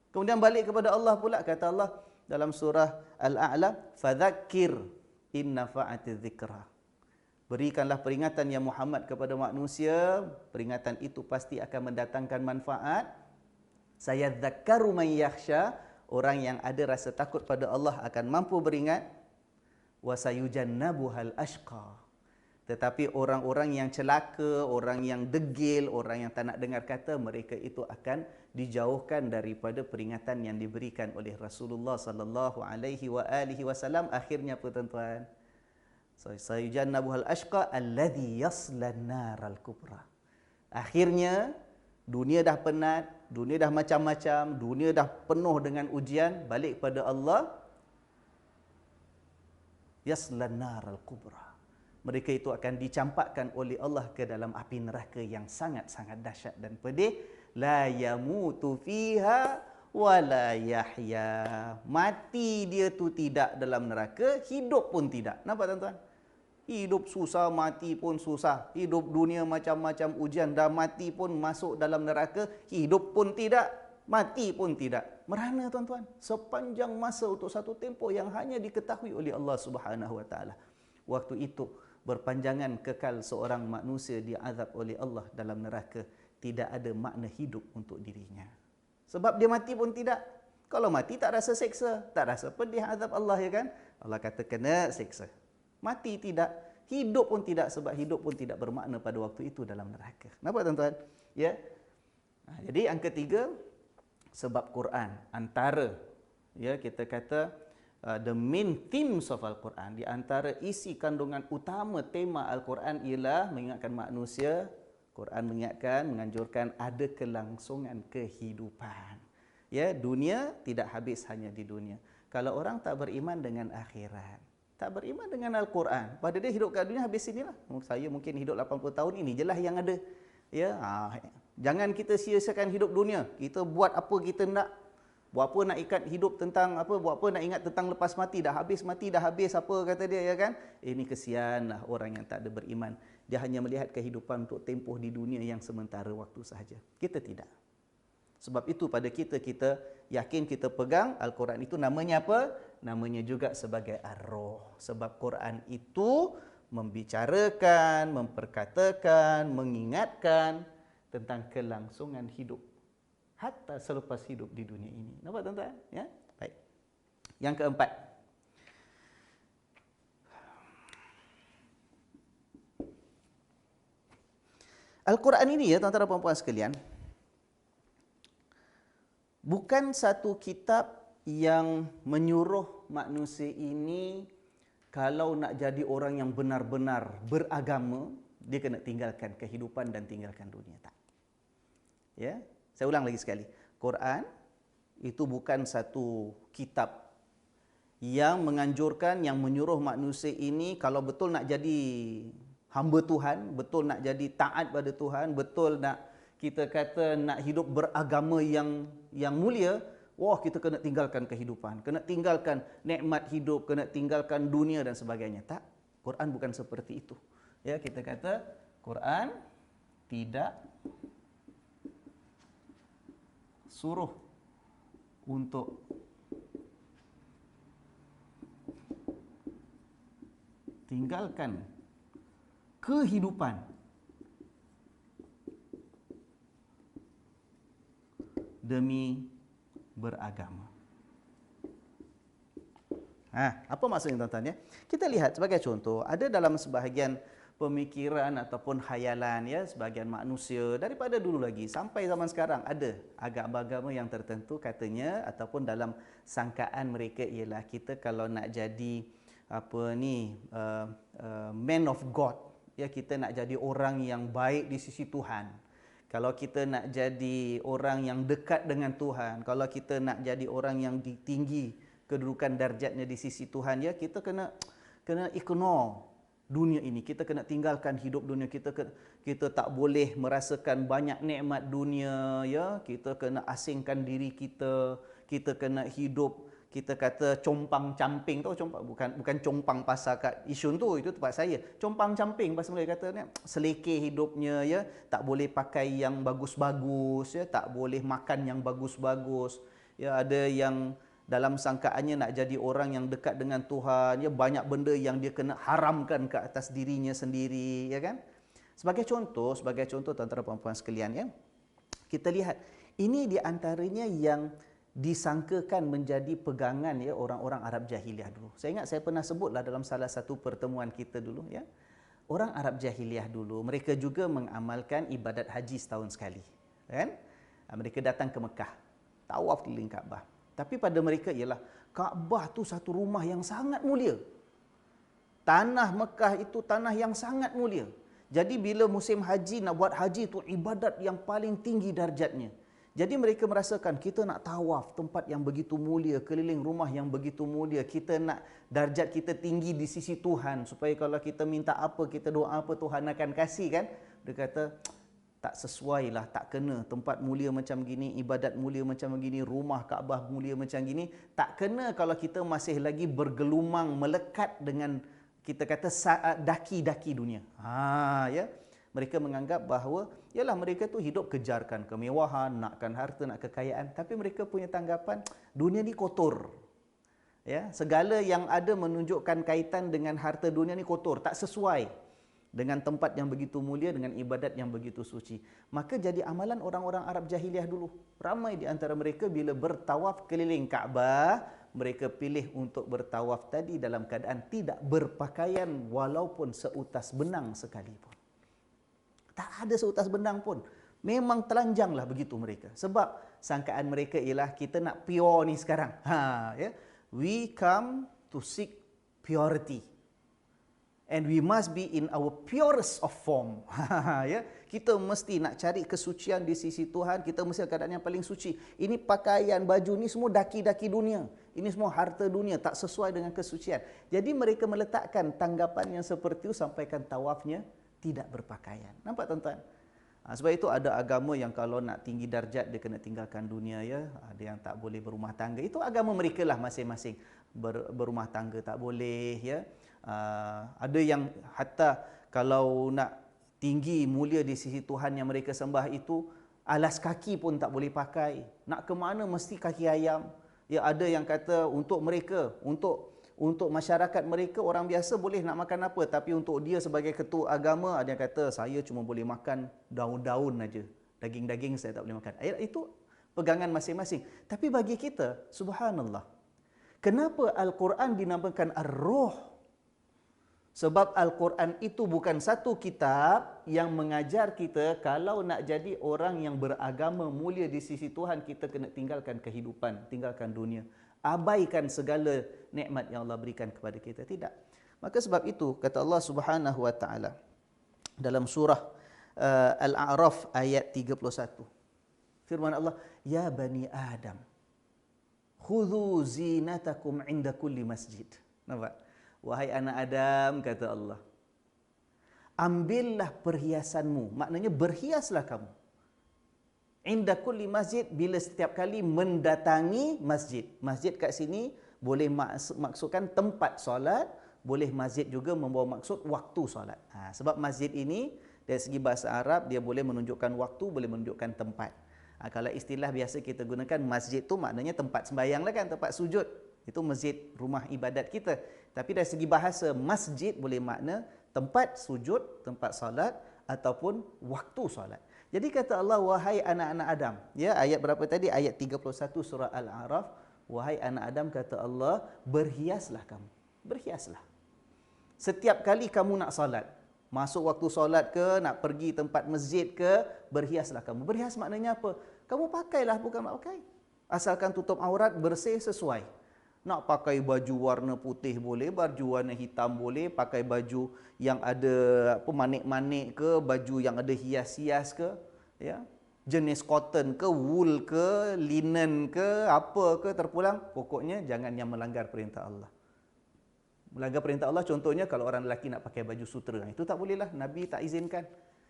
Kemudian balik kepada Allah pula, kata Allah dalam surah Al-A'la, fadzakir in nafa'atiz dzikra. Berikanlah peringatan ya Muhammad kepada manusia, peringatan itu pasti akan mendatangkan manfaat. Sayadzakkaru man yakhsha, orang yang ada rasa takut pada Allah akan mampu beringat. Wa sayujannabuhal ashqa. Tetapi orang-orang yang celaka, orang yang degil, orang yang tak nak dengar kata, mereka itu akan dijauhkan daripada peringatan yang diberikan oleh Rasulullah sallallahu alaihi wasallam. Akhirnya apa tuan-tuan? Sayujannabuhal ashqa alladhi yaslan naral kubra. Akhirnya dunia dah penat, dunia dah macam-macam, dunia dah penuh dengan ujian, balik pada Allah. Yaslan naral kubra. Mereka itu akan dicampakkan oleh Allah ke dalam api neraka yang sangat-sangat dahsyat dan pedih. La yamutu fiha wa la yahya. Mati dia tu tidak dalam neraka, hidup pun tidak. Nampak tuan-tuan? Hidup susah, mati pun susah. Hidup dunia macam-macam ujian, dah mati pun masuk dalam neraka, hidup pun tidak, mati pun tidak. Merana tuan-tuan, sepanjang masa untuk satu tempoh yang hanya diketahui oleh Allah Subhanahu Wa Taala. Waktu itu berpanjangan kekal seorang manusia diazab oleh Allah dalam neraka, tidak ada makna hidup untuk dirinya. Sebab dia mati pun tidak. Kalau mati tak rasa seksa, tak rasa pedih azab Allah, ya kan? Allah kata kena seksa. Mati tidak, hidup pun tidak, sebab hidup pun tidak bermakna pada waktu itu dalam neraka. Nampak tuan-tuan? Ya. Jadi yang ketiga, sebab Quran antara, ya, kita kata the main themes of Al-Quran, di antara isi kandungan utama tema Al-Quran ialah mengingatkan manusia. Quran mengingatkan, menganjurkan ada kelangsungan kehidupan. Ya, dunia tidak habis hanya di dunia. Kalau orang tak beriman dengan akhirat, tak beriman dengan Al-Quran, pada dia hidup kat dunia habis sinilah. Saya mungkin hidup 80 tahun, ini jelah yang ada. Ya, jangan kita sia-siakan hidup dunia. Kita buat apa kita nak. Buat apa nak ikat hidup tentang apa, buat apa nak ingat tentang lepas mati, dah habis mati, dah habis apa kata dia, ya kan? Ini kesianlah orang yang tak ada beriman. Dia hanya melihat kehidupan untuk tempoh di dunia yang sementara waktu sahaja. Kita tidak. Sebab itu pada kita yakin, kita pegang Al-Quran itu namanya apa? Namanya juga sebagai ar-ruh. Sebab Quran itu membicarakan, memperkatakan, mengingatkan tentang kelangsungan hidup hatta selepas hidup di dunia ini. Nampak tuan-tuan? Ya? Baik. Yang keempat, Al-Quran ini, ya tuan-tuan dan puan-puan sekalian, bukan satu kitab yang menyuruh manusia ini kalau nak jadi orang yang benar-benar beragama, dia kena tinggalkan kehidupan dan tinggalkan dunia. Tak. Ya, saya ulang lagi sekali. Quran itu bukan satu kitab yang menganjurkan, yang menyuruh manusia ini kalau betul nak jadi hamba Tuhan, betul nak jadi taat pada Tuhan, betul nak kita kata nak hidup beragama yang mulia, wah kita kena tinggalkan kehidupan, kena tinggalkan nikmat hidup, kena tinggalkan dunia dan sebagainya. Tak, Quran bukan seperti itu. Ya, kita kata Quran tidak suruh untuk tinggalkan kehidupan demi beragama. Apa maksudnya tuan-tuan ya? Kita lihat sebagai contoh, ada dalam sebahagian pemikiran ataupun khayalan ya sebahagian manusia daripada dulu lagi sampai zaman sekarang ada agama yang tertentu katanya ataupun dalam sangkaan mereka ialah kita kalau nak jadi man of God, ya kita nak jadi orang yang baik di sisi Tuhan. Kalau kita nak jadi orang yang dekat dengan Tuhan, kalau kita nak jadi orang yang tinggi kedudukan darjatnya di sisi Tuhan, ya kita kena ignore dunia ini. Kita kena tinggalkan hidup dunia. Kita tak boleh merasakan banyak nikmat dunia, ya. Kita kena asingkan diri kita. Kita kena hidup, kita kata compang-camping, tahu compang, bukan compang pasal kat Yishun tu, itu tempat saya. Compang-camping pasal mereka kata ni selekeh hidupnya, ya, tak boleh pakai yang bagus-bagus, ya, tak boleh makan yang bagus-bagus. Ya, ada yang dalam sangkaannya nak jadi orang yang dekat dengan Tuhan, ya, banyak benda yang dia kena haramkan ke atas dirinya sendiri, ya kan? Sebagai contoh tuan-tuan dan puan-puan sekalian, ya, kita lihat ini di antaranya yang disangkakan menjadi pegangan, ya, orang-orang Arab jahiliah dulu. Saya ingat saya pernah sebutlah dalam salah satu pertemuan kita dulu, ya. Orang Arab jahiliah dulu, mereka juga mengamalkan ibadat haji setahun sekali, kan? Mereka datang ke Mekah, tawaf keliling Kaabah. Tapi pada mereka ialah Kaabah tu satu rumah yang sangat mulia. Tanah Mekah itu tanah yang sangat mulia. Jadi bila musim haji, nak buat haji itu ibadat yang paling tinggi darjatnya. Jadi mereka merasakan kita nak tawaf tempat yang begitu mulia, keliling rumah yang begitu mulia. Kita nak darjat kita tinggi di sisi Tuhan. Supaya kalau kita minta apa, kita doa apa, Tuhan akan kasih, kan. Dia kata, tak sesuai lah, tak kena. Tempat mulia macam gini, ibadat mulia macam gini, rumah Kaabah mulia macam gini. Tak kena kalau kita masih lagi bergelumang, melekat dengan, kita kata, daki-daki dunia. Ya. Mereka menganggap bahawa, yalah mereka tu hidup kejarkan kemewahan, nakkan harta, nak kekayaan. Tapi mereka punya tanggapan, dunia ni kotor. Ya, segala yang ada menunjukkan kaitan dengan harta dunia ni kotor, tak sesuai dengan tempat yang begitu mulia, dengan ibadat yang begitu suci. Maka jadi amalan orang-orang Arab jahiliah dulu. Ramai di antara mereka bila bertawaf keliling Kaabah, mereka pilih untuk bertawaf tadi dalam keadaan tidak berpakaian walaupun seutas benang sekalipun. Tak ada seutas benang pun. Memang telanjanglah begitu mereka. Sebab sangkaan mereka ialah kita nak pure ni sekarang. Ya. We come to seek purity. And we must be in our purest of form. Ya, kita mesti nak cari kesucian di sisi Tuhan. Kita mesti keadaan yang paling suci. Ini pakaian, baju ni semua daki-daki dunia. Ini semua harta dunia, tak sesuai dengan kesucian. Jadi mereka meletakkan tanggapan yang seperti itu sampaikan tawafnya tidak berpakaian. Nampak tuan-tuan? Sebab itu ada agama yang kalau nak tinggi darjat dia kena tinggalkan dunia, ya. Ada yang tak boleh berumah tangga. Itu agama mereka lah masing-masing. Berumah tangga tak boleh, ya. Ada yang hatta kalau nak tinggi mulia di sisi Tuhan yang mereka sembah itu, alas kaki pun tak boleh pakai. Nak ke mana mesti kaki ayam. Ya, ada yang kata untuk mereka, untuk masyarakat mereka, orang biasa boleh nak makan apa, tapi untuk dia sebagai ketua agama, ada yang kata saya cuma boleh makan daun-daun aja. Daging-daging saya tak boleh makan. Itu pegangan masing-masing. Tapi bagi kita, subhanallah, kenapa Al-Quran dinamakan Ar-Ruh? Sebab Al-Quran itu bukan satu kitab yang mengajar kita kalau nak jadi orang yang beragama mulia di sisi Tuhan, kita kena tinggalkan kehidupan, tinggalkan dunia. Abaikan segala nikmat yang Allah berikan kepada kita. Tidak. Maka sebab itu, kata Allah Subhanahu Wa Taala dalam surah Al-A'raf ayat 31. Firman Allah, "Ya bani Adam, khudhu zinatakum inda kulli masjid." Nampak? Wahai anak Adam, kata Allah, ambillah perhiasanmu, maknanya berhiaslah kamu. Inda kulli masjid, bila setiap kali mendatangi masjid. Masjid kat sini boleh maksudkan tempat solat, boleh masjid juga membawa maksud waktu solat. Sebab masjid ini dari segi bahasa Arab dia boleh menunjukkan waktu, boleh menunjukkan tempat. Kalau istilah biasa kita gunakan masjid tu maknanya tempat sembahyang lah kan, tempat sujud. Itu masjid, rumah ibadat kita. Tapi dari segi bahasa, masjid boleh makna tempat sujud, tempat solat ataupun waktu solat. Jadi kata Allah, wahai anak-anak Adam. Ya, ayat berapa tadi? Ayat 31 surah Al-A'raf. Wahai anak Adam, kata Allah, berhiaslah kamu. Berhiaslah. Setiap kali kamu nak solat, masuk waktu solat ke, nak pergi tempat masjid ke, berhiaslah kamu. Berhias maknanya apa? Kamu pakailah, bukan nak pakai. Asalkan tutup aurat, bersih, sesuai. Nak pakai baju warna putih boleh, baju warna hitam boleh, pakai baju yang ada manik-manik ke, baju yang ada hias-hias ke, ya. Jenis cotton ke, wool ke, linen ke, apa ke, terpulang. Pokoknya jangan yang melanggar perintah Allah. Melanggar perintah Allah, contohnya kalau orang lelaki nak pakai baju sutera, itu tak bolehlah, Nabi tak izinkan.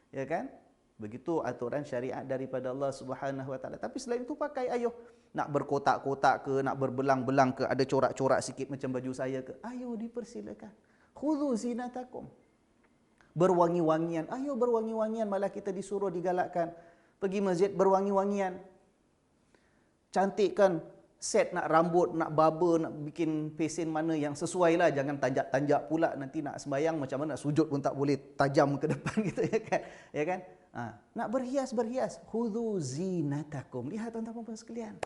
Ya kan? Begitu aturan syariat daripada Allah Subhanahu Wa Taala. Tapi selain itu pakai, ayo. Nak berkotak-kotak ke, nak berbelang-belang ke, ada corak-corak sikit macam baju saya ke, ayo dipersilakan. Khudhu zinatakum. Berwangi-wangian, ayo berwangi-wangian, malah kita disuruh digalakkan. Pergi masjid berwangi-wangian. Cantikkan set nak rambut, nak barber, nak bikin pesen mana yang sesuai lah. Jangan tanjak-tanjak pula, nanti nak sembahyang macam mana, nak sujud pun tak boleh tajam ke depan gitu, ya kan? Ya kan? Nak berhias. Khudhu zinatakum. Lihat tuan-tuan puan sekalian.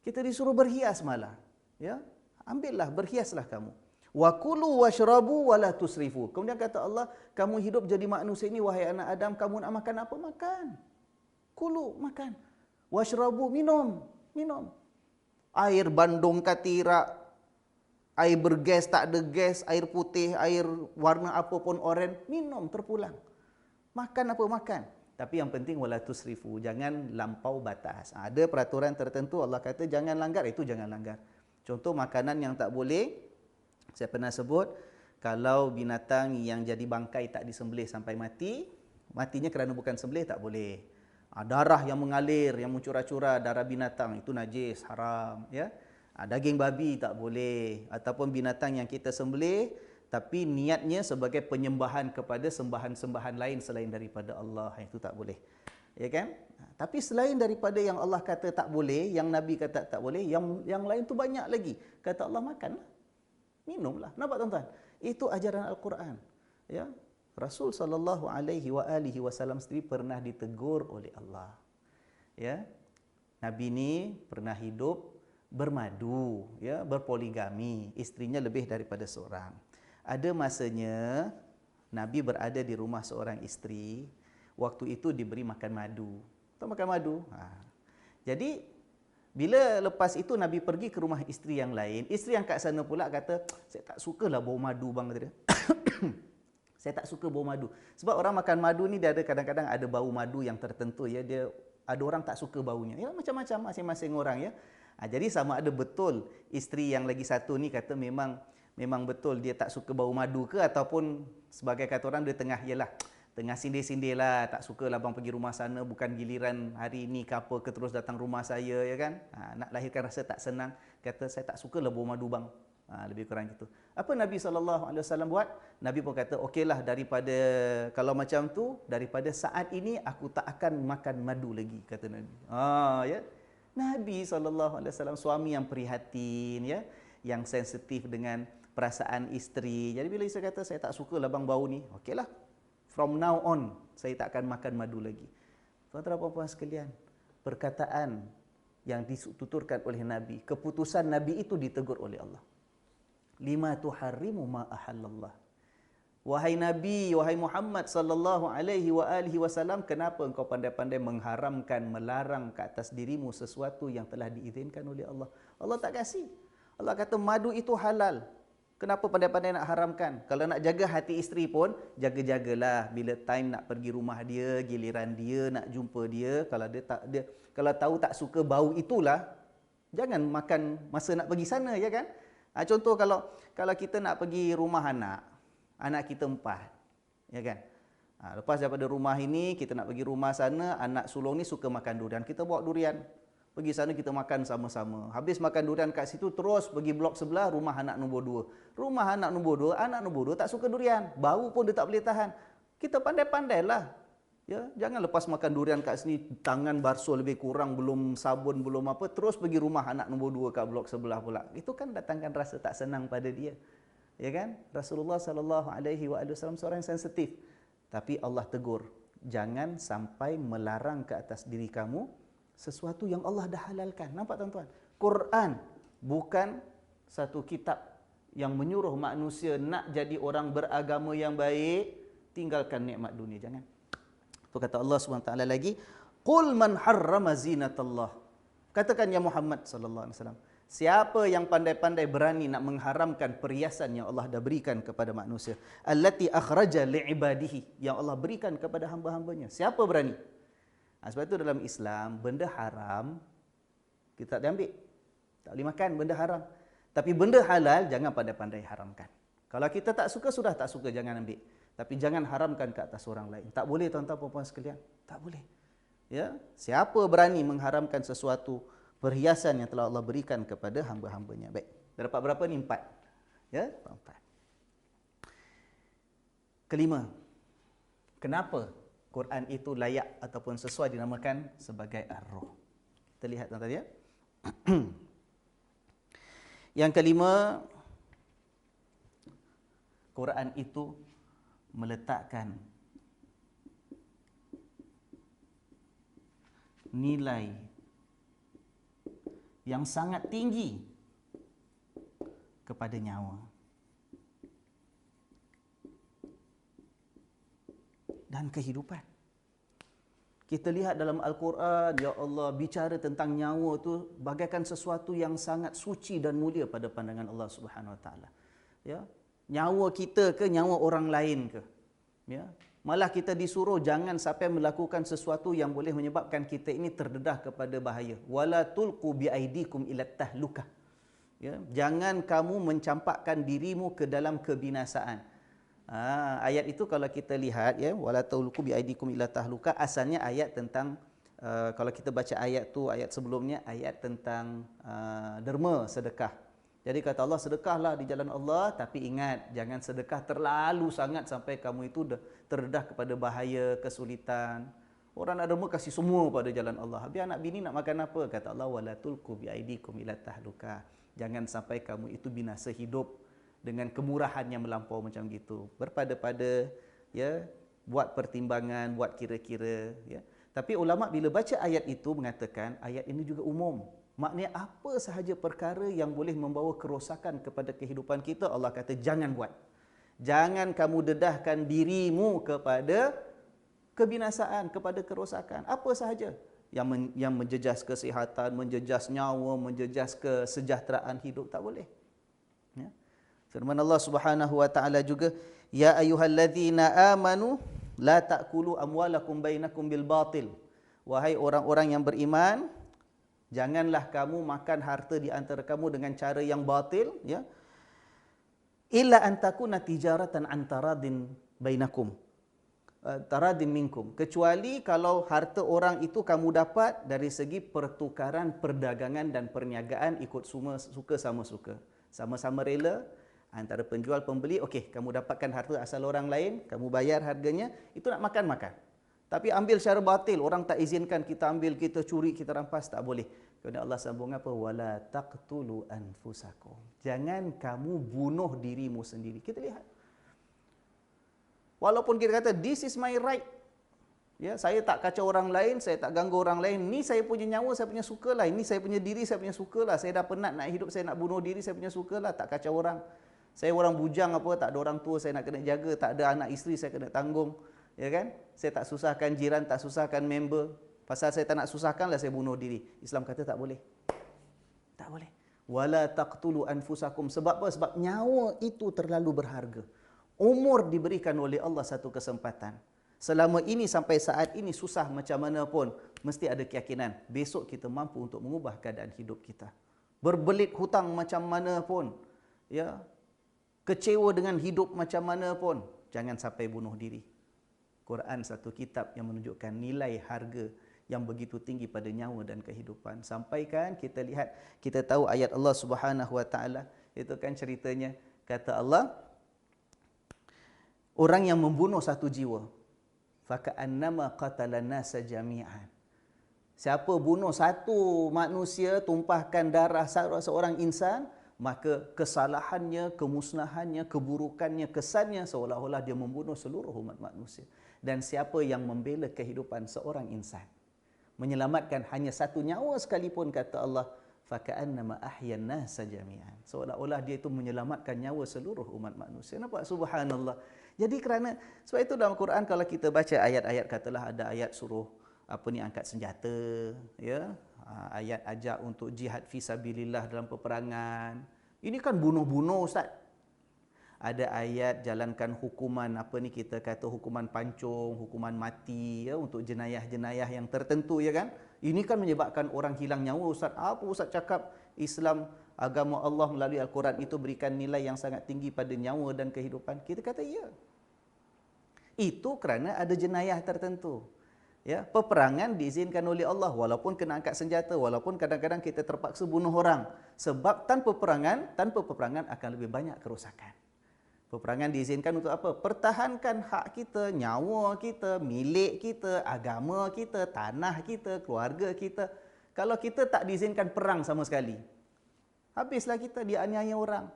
Kita disuruh berhias malah. Ya? Ambillah, berhiaslah kamu. Wa kulu washrabu wa la tusrifu. Kemudian kata Allah, kamu hidup jadi manusia ini wahai anak Adam, kamu nak makan apa? Makan. Kulu, makan. Washrabu, minum. Air bandung katirak, air bergas tak ada gas, air putih, air warna apa pun oranye, minum terpulang. Makan apa? Makan. Tapi yang penting wala tusrifu, jangan lampau batas. Ada peraturan tertentu Allah kata jangan langgar, itu jangan langgar. Contoh makanan yang tak boleh, saya pernah sebut, kalau binatang yang jadi bangkai tak disembelih sampai mati, matinya kerana bukan sembelih tak boleh. Darah yang mengalir, yang mencurah-curah, darah binatang, itu najis, haram. Ya? Daging babi tak boleh. Ataupun binatang yang kita sembelih, tapi niatnya sebagai penyembahan kepada sembahan-sembahan lain selain daripada Allah, itu tak boleh. Ya kan? Tapi selain daripada yang Allah kata tak boleh, yang Nabi kata tak boleh, yang lain tu banyak lagi. Kata Allah, makanlah. Minumlah. Nampak tuan-tuan? Itu ajaran Al-Quran. Ya? Rasul sallallahu alaihi wasallam sendiri pernah ditegur oleh Allah. Ya. Nabi ni pernah hidup bermadu, ya, berpoligami, istrinya lebih daripada seorang. Ada masanya Nabi berada di rumah seorang isteri, waktu itu diberi makan madu. Tahu makan madu? Jadi bila lepas itu Nabi pergi ke rumah isteri yang lain, isteri yang kat sana pula kata, saya tak sukalah bau madu bang, kata dia. Saya tak suka bau madu. Sebab orang makan madu ni dia ada kadang-kadang ada bau madu yang tertentu, ya. Dia ada orang tak suka baunya. Ya, macam-macam masing-masing orang, ya. Jadi sama ada betul isteri yang lagi satu ni kata memang betul dia tak suka bau madu ke, ataupun sebagai kata orang dia tengah sindir-sindir lah, tak suka lah bang pergi rumah sana, bukan giliran hari ni ke apa ke terus datang rumah saya, ya kan. Nak lahirkan rasa tak senang, kata saya tak suka lah bau madu bang. Lebih kurang gitu. Apa Nabi SAW buat? Nabi pun kata, okeylah, daripada kalau macam tu, daripada saat ini aku tak akan makan madu lagi, kata Nabi. Ya. Nabi SAW suami yang prihatin, ya, yang sensitif dengan perasaan isteri. Jadi bila isteri kata, saya tak suka lah bang bau ni, okeylah, from now on saya tak akan makan madu lagi. Tuan-tuan dan puan-puan sekalian, perkataan yang dituturkan oleh Nabi, keputusan Nabi itu ditegur oleh Allah. Lima tuharrimu ma ahallallah. Wahai Nabi, wahai Muhammad sallallahu alaihi wasallam, kenapa engkau pandai-pandai mengharamkan, melarang ke atas dirimu sesuatu yang telah diizinkan oleh Allah? Allah tak kasih. Allah kata madu itu halal. Kenapa pandai-pandai nak haramkan? Kalau nak jaga hati isteri pun, jaga-jagalah bila time nak pergi rumah dia, giliran dia nak jumpa dia, kalau tahu tak suka bau itulah, jangan makan masa nak pergi sana, ya kan? Contoh kalau kita nak pergi rumah anak kita 4, ya kan? Lepas daripada rumah ini, kita nak pergi rumah sana, anak sulung ni suka makan durian, kita bawa durian. Pergi sana kita makan sama-sama. Habis makan durian kat situ, terus pergi blok sebelah, rumah anak nombor 2. Rumah anak nombor 2 tak suka durian. Bau pun dia tak boleh tahan. Kita pandai-pandailah. Ya, jangan lepas makan durian kat sini, tangan basuh lebih kurang, belum sabun, belum apa, terus pergi rumah anak nombor 2 kat blok sebelah pula. Itu kan datangkan rasa tak senang pada dia. Ya kan? Rasulullah SAW seorang yang sensitif. Tapi Allah tegur, jangan sampai melarang ke atas diri kamu sesuatu yang Allah dah halalkan. Nampak tuan-tuan? Quran bukan satu kitab yang menyuruh manusia nak jadi orang beragama yang baik, tinggalkan nikmat dunia. Jangan. Itu kata Allah SWT lagi, Qul man harrama zinatallah. Katakan ya Muhammad sallallahu alaihi wasallam, siapa yang pandai-pandai berani nak mengharamkan perhiasan yang Allah dah berikan kepada manusia, allati akhraja li'ibadihi, yang Allah berikan kepada hamba-hambanya. Siapa berani? Sebab itu dalam Islam, benda haram kita tak boleh ambil. Tak boleh makan benda haram. Tapi benda halal, jangan pandai-pandai haramkan. Kalau kita tak suka, sudah tak suka, jangan ambil. Tapi jangan haramkan ke atas orang lain. Tak boleh tuan-tuan puan-puan sekalian. Tak boleh. Ya, siapa berani mengharamkan sesuatu perhiasan yang telah Allah berikan kepada hamba-hambanya. Baik. Dah dapat berapa ni? 4. Ya, 4. Kelima. Kenapa Quran itu layak ataupun sesuai dinamakan sebagai ar-ruh? Kita lihat tuan-tuan ya. Yang kelima, Quran itu meletakkan nilai yang sangat tinggi kepada nyawa dan kehidupan. Kita lihat dalam Al-Quran, ya Allah, bicara tentang nyawa tu bagaikan sesuatu yang sangat suci dan mulia pada pandangan Allah Subhanahu Wa Taala. Ya, nyawa kita ke nyawa orang lain ke? Ya, malah kita disuruh jangan sampai melakukan sesuatu yang boleh menyebabkan kita ini terdedah kepada bahaya. Wala tulqu biaidikum ila tahlukah. Ya, jangan kamu mencampakkan dirimu ke dalam kebinasaan. Ayat itu kalau kita lihat ya, wala tulqu biaidikum ila tahlukah, asalnya ayat tentang kalau kita baca ayat tu, ayat sebelumnya ayat tentang derma, sedekah. Jadi kata Allah, sedekahlah di jalan Allah, tapi ingat jangan sedekah terlalu sangat sampai kamu itu terdedah kepada bahaya, kesulitan. Orang nak derma kasih semua pada jalan Allah. Habis anak bini nak makan apa? Kata Allah, wala tulqu biaidikum ila tahlukah. Jangan sampai kamu itu binasa hidup dengan kemurahan yang melampau macam gitu. Berpada-pada ya, buat pertimbangan, buat kira-kira ya. Tapi ulama bila baca ayat itu mengatakan ayat ini juga umum. Maknanya apa sahaja perkara yang boleh membawa kerosakan kepada kehidupan kita, Allah kata jangan buat. Jangan kamu dedahkan dirimu kepada kebinasaan, kepada kerosakan. Apa sahaja yang menjejas kesihatan, menjejas nyawa, menjejas kesejahteraan hidup, tak boleh. Ya. Firman Allah Subhanahu Wa Taala juga, ya ayyuhalladzina amanu la ta'kulu amwalakum bainakum bil batil. Wahai orang-orang yang beriman, janganlah kamu makan harta di antara kamu dengan cara yang batil, ya. Illa an takuna tijaratan an taradin bainakum. Taradin minkum. Kecuali kalau harta orang itu kamu dapat dari segi pertukaran, perdagangan dan perniagaan ikut suka sama suka. Sama-sama rela antara penjual pembeli, okey, kamu dapatkan harta asal orang lain, kamu bayar harganya, itu nak makan-makan. Tapi ambil secara batil, orang tak izinkan kita ambil, kita curi, kita rampas, tak boleh. Kemudian Allah sambung apa? Wala taqtulu anfusakum. Jangan kamu bunuh dirimu sendiri. Kita lihat. Walaupun kita kata this is my right. Ya, saya tak kacau orang lain, saya tak ganggu orang lain. Ni saya punya nyawa, saya punya sukalah. Ini saya punya diri, saya punya sukalah. Saya dah penat nak hidup, saya nak bunuh diri, saya punya sukalah, tak kacau orang. Saya orang bujang apa, tak ada orang tua saya nak kena jaga, tak ada anak isteri saya kena tanggung. Ya kan? Saya tak susahkan jiran, tak susahkan member. Pasal saya tak nak susahkanlah saya bunuh diri. Islam kata tak boleh. Tak boleh. Wala taqtulu anfusakum. Sebab apa? Sebab nyawa itu terlalu berharga. Umur diberikan oleh Allah satu kesempatan. Selama ini sampai saat ini susah macam mana pun, mesti ada keyakinan besok kita mampu untuk mengubah keadaan hidup kita. Berbelit hutang macam mana pun, ya, kecewa dengan hidup macam mana pun, jangan sampai bunuh diri. Quran satu kitab yang menunjukkan nilai harga yang begitu tinggi pada nyawa dan kehidupan. Sampaikan kita lihat, kita tahu ayat Allah Subhanahu Wa Taala, itu kan ceritanya, kata Allah, orang yang membunuh satu jiwa, faka'annama qatalan nasa jami'an. Siapa bunuh satu manusia, tumpahkan darah seorang insan, maka kesalahannya, kemusnahannya, keburukannya, kesannya seolah-olah dia membunuh seluruh umat manusia. Dan siapa yang membela kehidupan seorang insan, menyelamatkan hanya satu nyawa sekalipun, kata Allah, faka'annama ahyan nasa jami'an. Seolah-olah dia itu menyelamatkan nyawa seluruh umat manusia. Nampak? Subhanallah. Jadi sebab itu dalam Quran kalau kita baca ayat-ayat, katalah ada ayat suruh angkat senjata, ya, ayat ajak untuk jihad fi sabilillah dalam peperangan. Ini kan bunuh-bunuh, Ustaz. Ada ayat jalankan hukuman kita kata hukuman pancung, hukuman mati, ya, untuk jenayah-jenayah yang tertentu, ya kan? Ini kan menyebabkan orang hilang nyawa, Ustaz. Apa Ustaz cakap Islam, agama Allah melalui Al-Quran itu berikan nilai yang sangat tinggi pada nyawa dan kehidupan? Kita kata ya. Itu kerana ada jenayah tertentu. Ya, peperangan diizinkan oleh Allah walaupun kena angkat senjata, walaupun kadang-kadang kita terpaksa bunuh orang. Sebab tanpa peperangan akan lebih banyak kerosakan. Peperangan diizinkan untuk apa? Pertahankan hak kita, nyawa kita, milik kita, agama kita, tanah kita, keluarga kita. Kalau kita tak diizinkan perang sama sekali, habislah kita, dianiaya orang.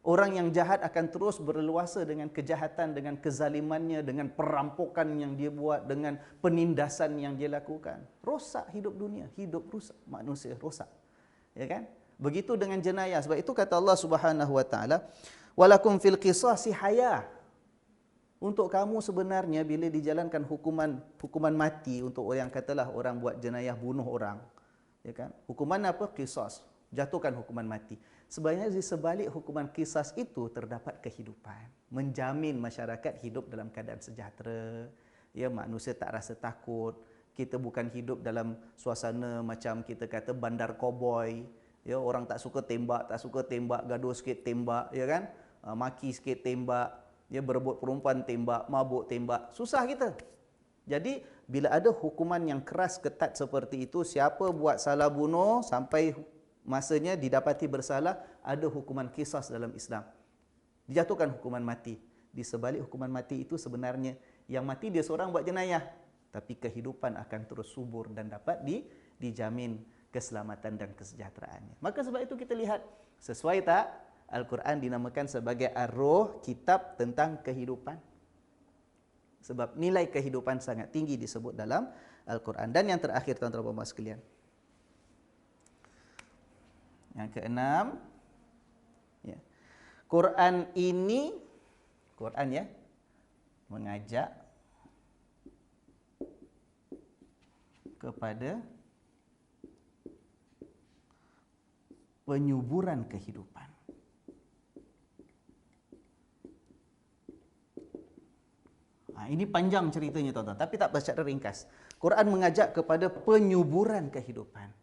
Orang yang jahat akan terus berleluasa dengan kejahatan, dengan kezalimannya, dengan perampokan yang dia buat, dengan penindasan yang dia lakukan. Rosak hidup dunia, hidup rusak, manusia rosak. Ya kan? Begitu dengan jenayah. Sebab itu kata Allah Subhanahu Wa Taala, walakum fil qisasi hayah. Untuk kamu sebenarnya bila dijalankan hukuman mati untuk orang, katalah orang buat jenayah bunuh orang, ya kan? Hukuman apa? Qisas. Jatuhkan hukuman mati. Sebenarnya di sebalik hukuman qisas itu terdapat kehidupan, menjamin masyarakat hidup dalam keadaan sejahtera. Ya, manusia tak rasa takut. Kita bukan hidup dalam suasana macam kita kata bandar koboi. Ya, orang tak suka tembak, gaduh sikit tembak, ya kan? Maki sikit tembak, ya, berebut perempuan tembak, mabuk tembak. Susah kita. Jadi bila ada hukuman yang keras ketat seperti itu, siapa buat salah bunuh sampai masanya didapati bersalah, ada hukuman qisas dalam Islam. Dijatuhkan hukuman mati. Di sebalik hukuman mati itu sebenarnya yang mati dia seorang buat jenayah, tapi kehidupan akan terus subur dan dapat dijamin keselamatan dan kesejahteraannya. Maka sebab itu kita lihat, sesuai tak Al-Quran dinamakan sebagai ar-ruh, kitab tentang kehidupan. Sebab nilai kehidupan sangat tinggi disebut dalam Al-Quran. Dan yang terakhir, tuan-tuan dan puan sekalian, yang keenam, ya, Quran ya, mengajak kepada penyuburan kehidupan. Ini panjang ceritanya, tuan-tuan, tapi tak secara ringkas. Quran mengajak kepada penyuburan kehidupan.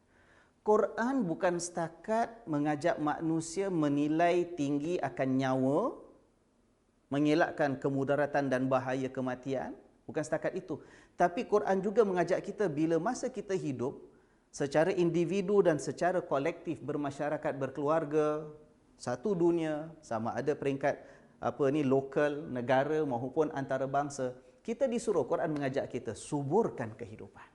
Quran bukan setakat mengajak manusia menilai tinggi akan nyawa, mengelakkan kemudaratan dan bahaya kematian, bukan setakat itu. Tapi Quran juga mengajak kita bila masa kita hidup secara individu dan secara kolektif, bermasyarakat, berkeluarga, satu dunia, sama ada peringkat lokal, negara maupun antarabangsa, kita disuruh, Quran mengajak kita suburkan kehidupan.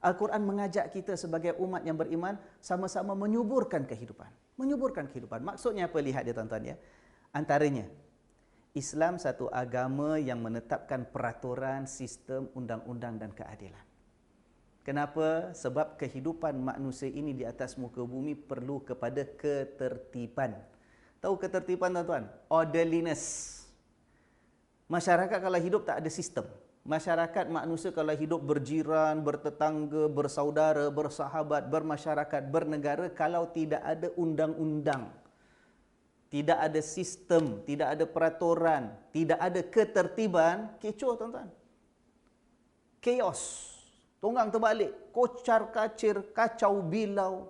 Al-Quran mengajak kita sebagai umat yang beriman sama-sama menyuburkan kehidupan. Menyuburkan kehidupan. Maksudnya apa? Lihat dia, tuan-tuan, ya. Antaranya, Islam satu agama yang menetapkan peraturan, sistem, undang-undang dan keadilan. Kenapa? Sebab kehidupan manusia ini di atas muka bumi perlu kepada ketertiban. Tahu ketertiban, tuan-tuan? Orderliness. Masyarakat kalau hidup tak ada sistem, Masyarakat manusia kalau hidup berjiran, bertetangga, bersaudara, bersahabat, bermasyarakat, bernegara, kalau tidak ada undang-undang, tidak ada sistem, tidak ada peraturan, tidak ada ketertiban, kecoh tuan-tuan. Chaos. Tunggang terbalik, kocar kacir, kacau bilau.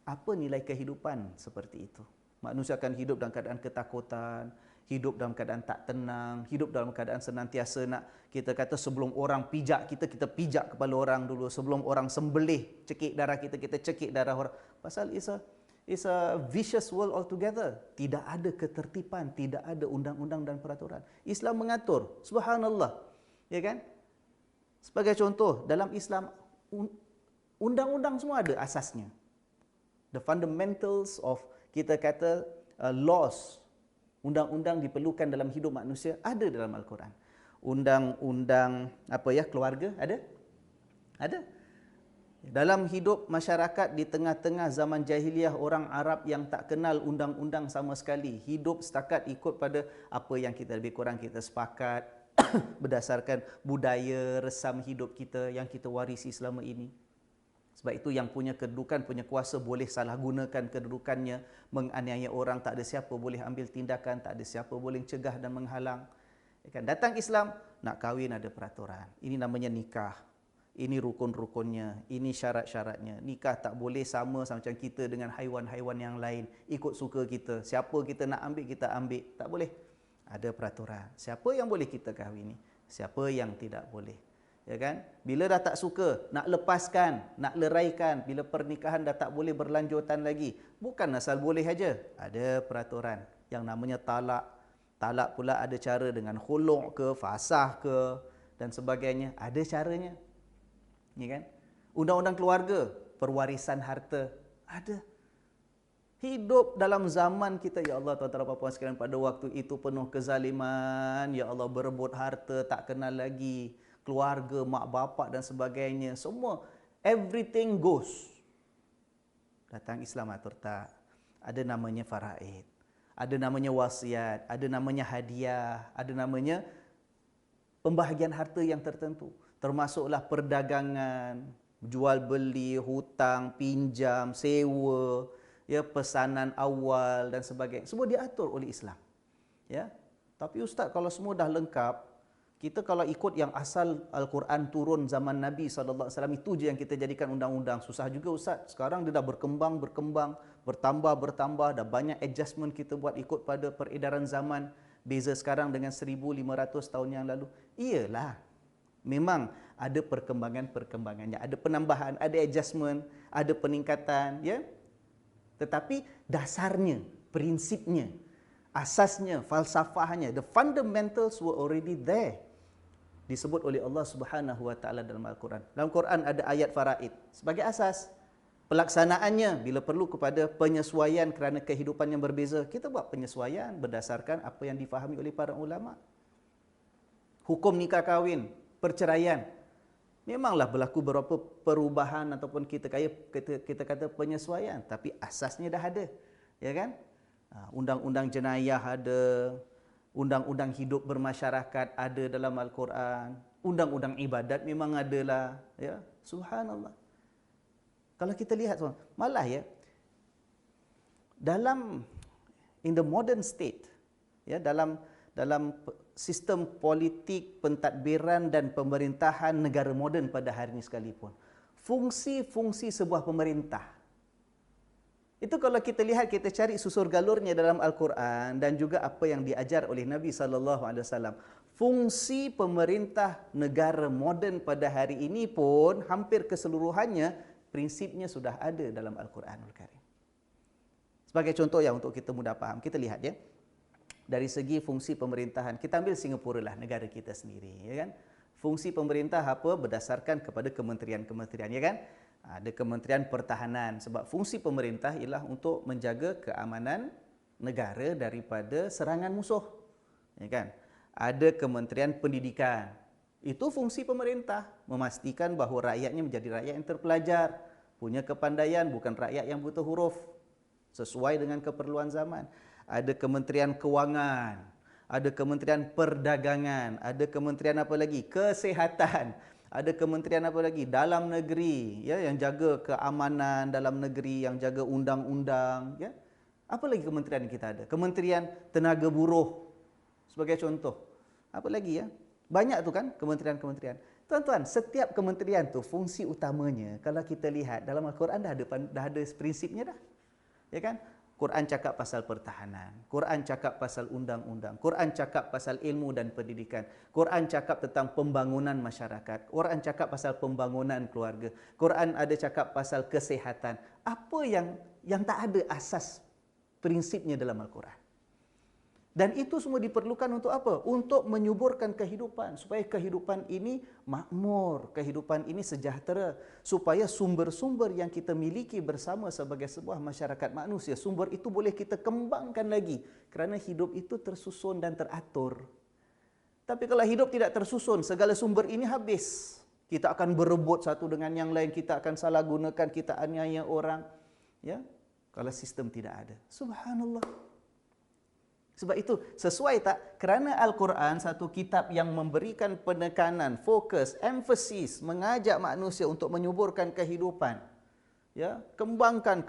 Apa nilai kehidupan seperti itu? Manusia akan hidup dalam keadaan ketakutan, hidup dalam keadaan tak tenang, hidup dalam keadaan senantiasa nak, kita kata sebelum orang pijak kita, kita pijak kepala orang dulu. Sebelum orang sembelih, cekik darah kita, kita cekik darah orang. Pasal it's a vicious world altogether. Tidak ada ketertiban, tidak ada undang-undang dan peraturan. Islam mengatur, subhanallah. Ya kan? Sebagai contoh, dalam Islam, undang-undang semua ada asasnya. The fundamentals of, kita kata, laws, undang-undang diperlukan dalam hidup manusia ada dalam Al-Quran. Undang-undang keluarga ada? Ada. Dalam hidup masyarakat di tengah-tengah zaman jahiliah, orang Arab yang tak kenal undang-undang sama sekali, hidup setakat ikut pada apa yang kita lebih kurang kita sepakat berdasarkan budaya resam hidup kita yang kita warisi selama ini. Sebab itu yang punya kedudukan, punya kuasa boleh salah gunakan kedudukannya, menganiaya orang, tak ada siapa boleh ambil tindakan, tak ada siapa boleh cegah dan menghalang. Datang Islam, nak kahwin ada peraturan. Ini namanya nikah. Ini rukun-rukunnya, ini syarat-syaratnya. Nikah tak boleh sama macam kita dengan haiwan-haiwan yang lain. Ikut suka kita. Siapa kita nak ambil, kita ambil. Tak boleh. Ada peraturan. Siapa yang boleh kita kahwini? Siapa yang tidak boleh? Ya kan? Bila dah tak suka, nak lepaskan, nak leraikan. Bila pernikahan dah tak boleh berlanjutan lagi. Bukan asal boleh saja. Ada peraturan. Yang namanya talak. Talak pula ada cara dengan khulu' ke, fasah ke, dan sebagainya. Ada caranya. Ya kan? Undang-undang keluarga, perwarisan harta, ada. Hidup dalam zaman kita, ya Allah, tuan-tuan dan puan sekalian, pada waktu itu penuh kezaliman, ya Allah, berebut harta, tak kenal lagi keluarga, mak bapak dan sebagainya. Semua, everything goes. Datang Islam atur tak. Ada namanya faraid, ada namanya wasiat, ada namanya hadiah, ada namanya pembahagian harta yang tertentu. Termasuklah perdagangan, jual beli, hutang, pinjam, sewa, ya, pesanan awal dan sebagainya. Semua diatur oleh Islam. Ya. Tapi Ustaz, kalau semua dah lengkap, kita kalau ikut yang asal Al-Quran turun zaman Nabi SAW, itu je yang kita jadikan undang-undang. Susah juga Ustaz. Sekarang dia dah berkembang, bertambah, dah banyak adjustment kita buat ikut pada peredaran zaman. Beza sekarang dengan 1500 tahun yang lalu. Iyalah. Memang ada perkembangannya, ada penambahan, ada adjustment, ada peningkatan, ya. Tetapi dasarnya, prinsipnya, asasnya, falsafahnya, the fundamentals were already there. Disebut oleh Allah Subhanahu wa taala dalam Al-Quran. Dalam Quran ada ayat faraid sebagai asas. Pelaksanaannya bila perlu kepada penyesuaian kerana kehidupan yang berbeza, kita buat penyesuaian berdasarkan apa yang difahami oleh para ulama. Hukum nikah kahwin, perceraian, memanglah berlaku beberapa perubahan ataupun kita kata penyesuaian, tapi asasnya dah ada, ya kan? Undang-undang jenayah ada, undang-undang hidup bermasyarakat ada dalam Al-Quran, undang-undang ibadat memang adalah, ya, subhanallah. Kalau kita lihat malah ya, in the modern state, ya, dalam sistem politik, pentadbiran dan pemerintahan negara moden pada hari ini sekalipun, fungsi-fungsi sebuah pemerintah itu kalau kita lihat, kita cari susur galurnya dalam Al-Quran dan juga apa yang diajar oleh Nabi SAW, fungsi pemerintah negara moden pada hari ini pun hampir keseluruhannya prinsipnya sudah ada dalam Al-Quranul Karim. Sebagai contoh ya, untuk kita mudah faham, kita lihat ya, dari segi fungsi pemerintahan, kita ambil Singapura lah, negara kita sendiri, ya kan? Fungsi pemerintah apa? Berdasarkan kepada kementerian-kementerian, ya kan? Ada Kementerian Pertahanan, sebab fungsi pemerintah ialah untuk menjaga keamanan negara daripada serangan musuh, ya kan? Ada Kementerian Pendidikan, itu fungsi pemerintah, memastikan bahawa rakyatnya menjadi rakyat yang terpelajar, punya kepandaian, bukan rakyat yang buta huruf, sesuai dengan keperluan zaman. Ada Kementerian Kewangan, ada Kementerian Perdagangan, ada Kementerian apa lagi? Kesihatan, ada Kementerian apa lagi? Dalam negeri, ya, yang jaga keamanan dalam negeri, yang jaga undang-undang, ya. Apa lagi kementerian kita ada? Kementerian Tenaga Buruh sebagai contoh. Apa lagi ya? Banyak tu kan kementerian-kementerian. Tuan-tuan, setiap kementerian tu fungsi utamanya kalau kita lihat dalam Al-Quran dah ada prinsipnya dah. Ya kan? Quran cakap pasal pertahanan, Quran cakap pasal undang-undang, Quran cakap pasal ilmu dan pendidikan, Quran cakap tentang pembangunan masyarakat, Quran cakap pasal pembangunan keluarga, Quran ada cakap pasal kesihatan. Apa yang tak ada asas prinsipnya dalam Al-Quran? Dan itu semua diperlukan untuk apa? Untuk menyuburkan kehidupan, supaya kehidupan ini makmur, kehidupan ini sejahtera, supaya sumber-sumber yang kita miliki bersama sebagai sebuah masyarakat manusia, sumber itu boleh kita kembangkan lagi, kerana hidup itu tersusun dan teratur. Tapi kalau hidup tidak tersusun, segala sumber ini habis. Kita akan berebut satu dengan yang lain, kita akan salah gunakan, kita aniaya orang. Ya, kalau sistem tidak ada. Subhanallah. Sebab itu, sesuai tak? Kerana Al-Quran satu kitab yang memberikan penekanan, fokus, emphasis, mengajak manusia untuk menyuburkan kehidupan. Ya, kembangkan,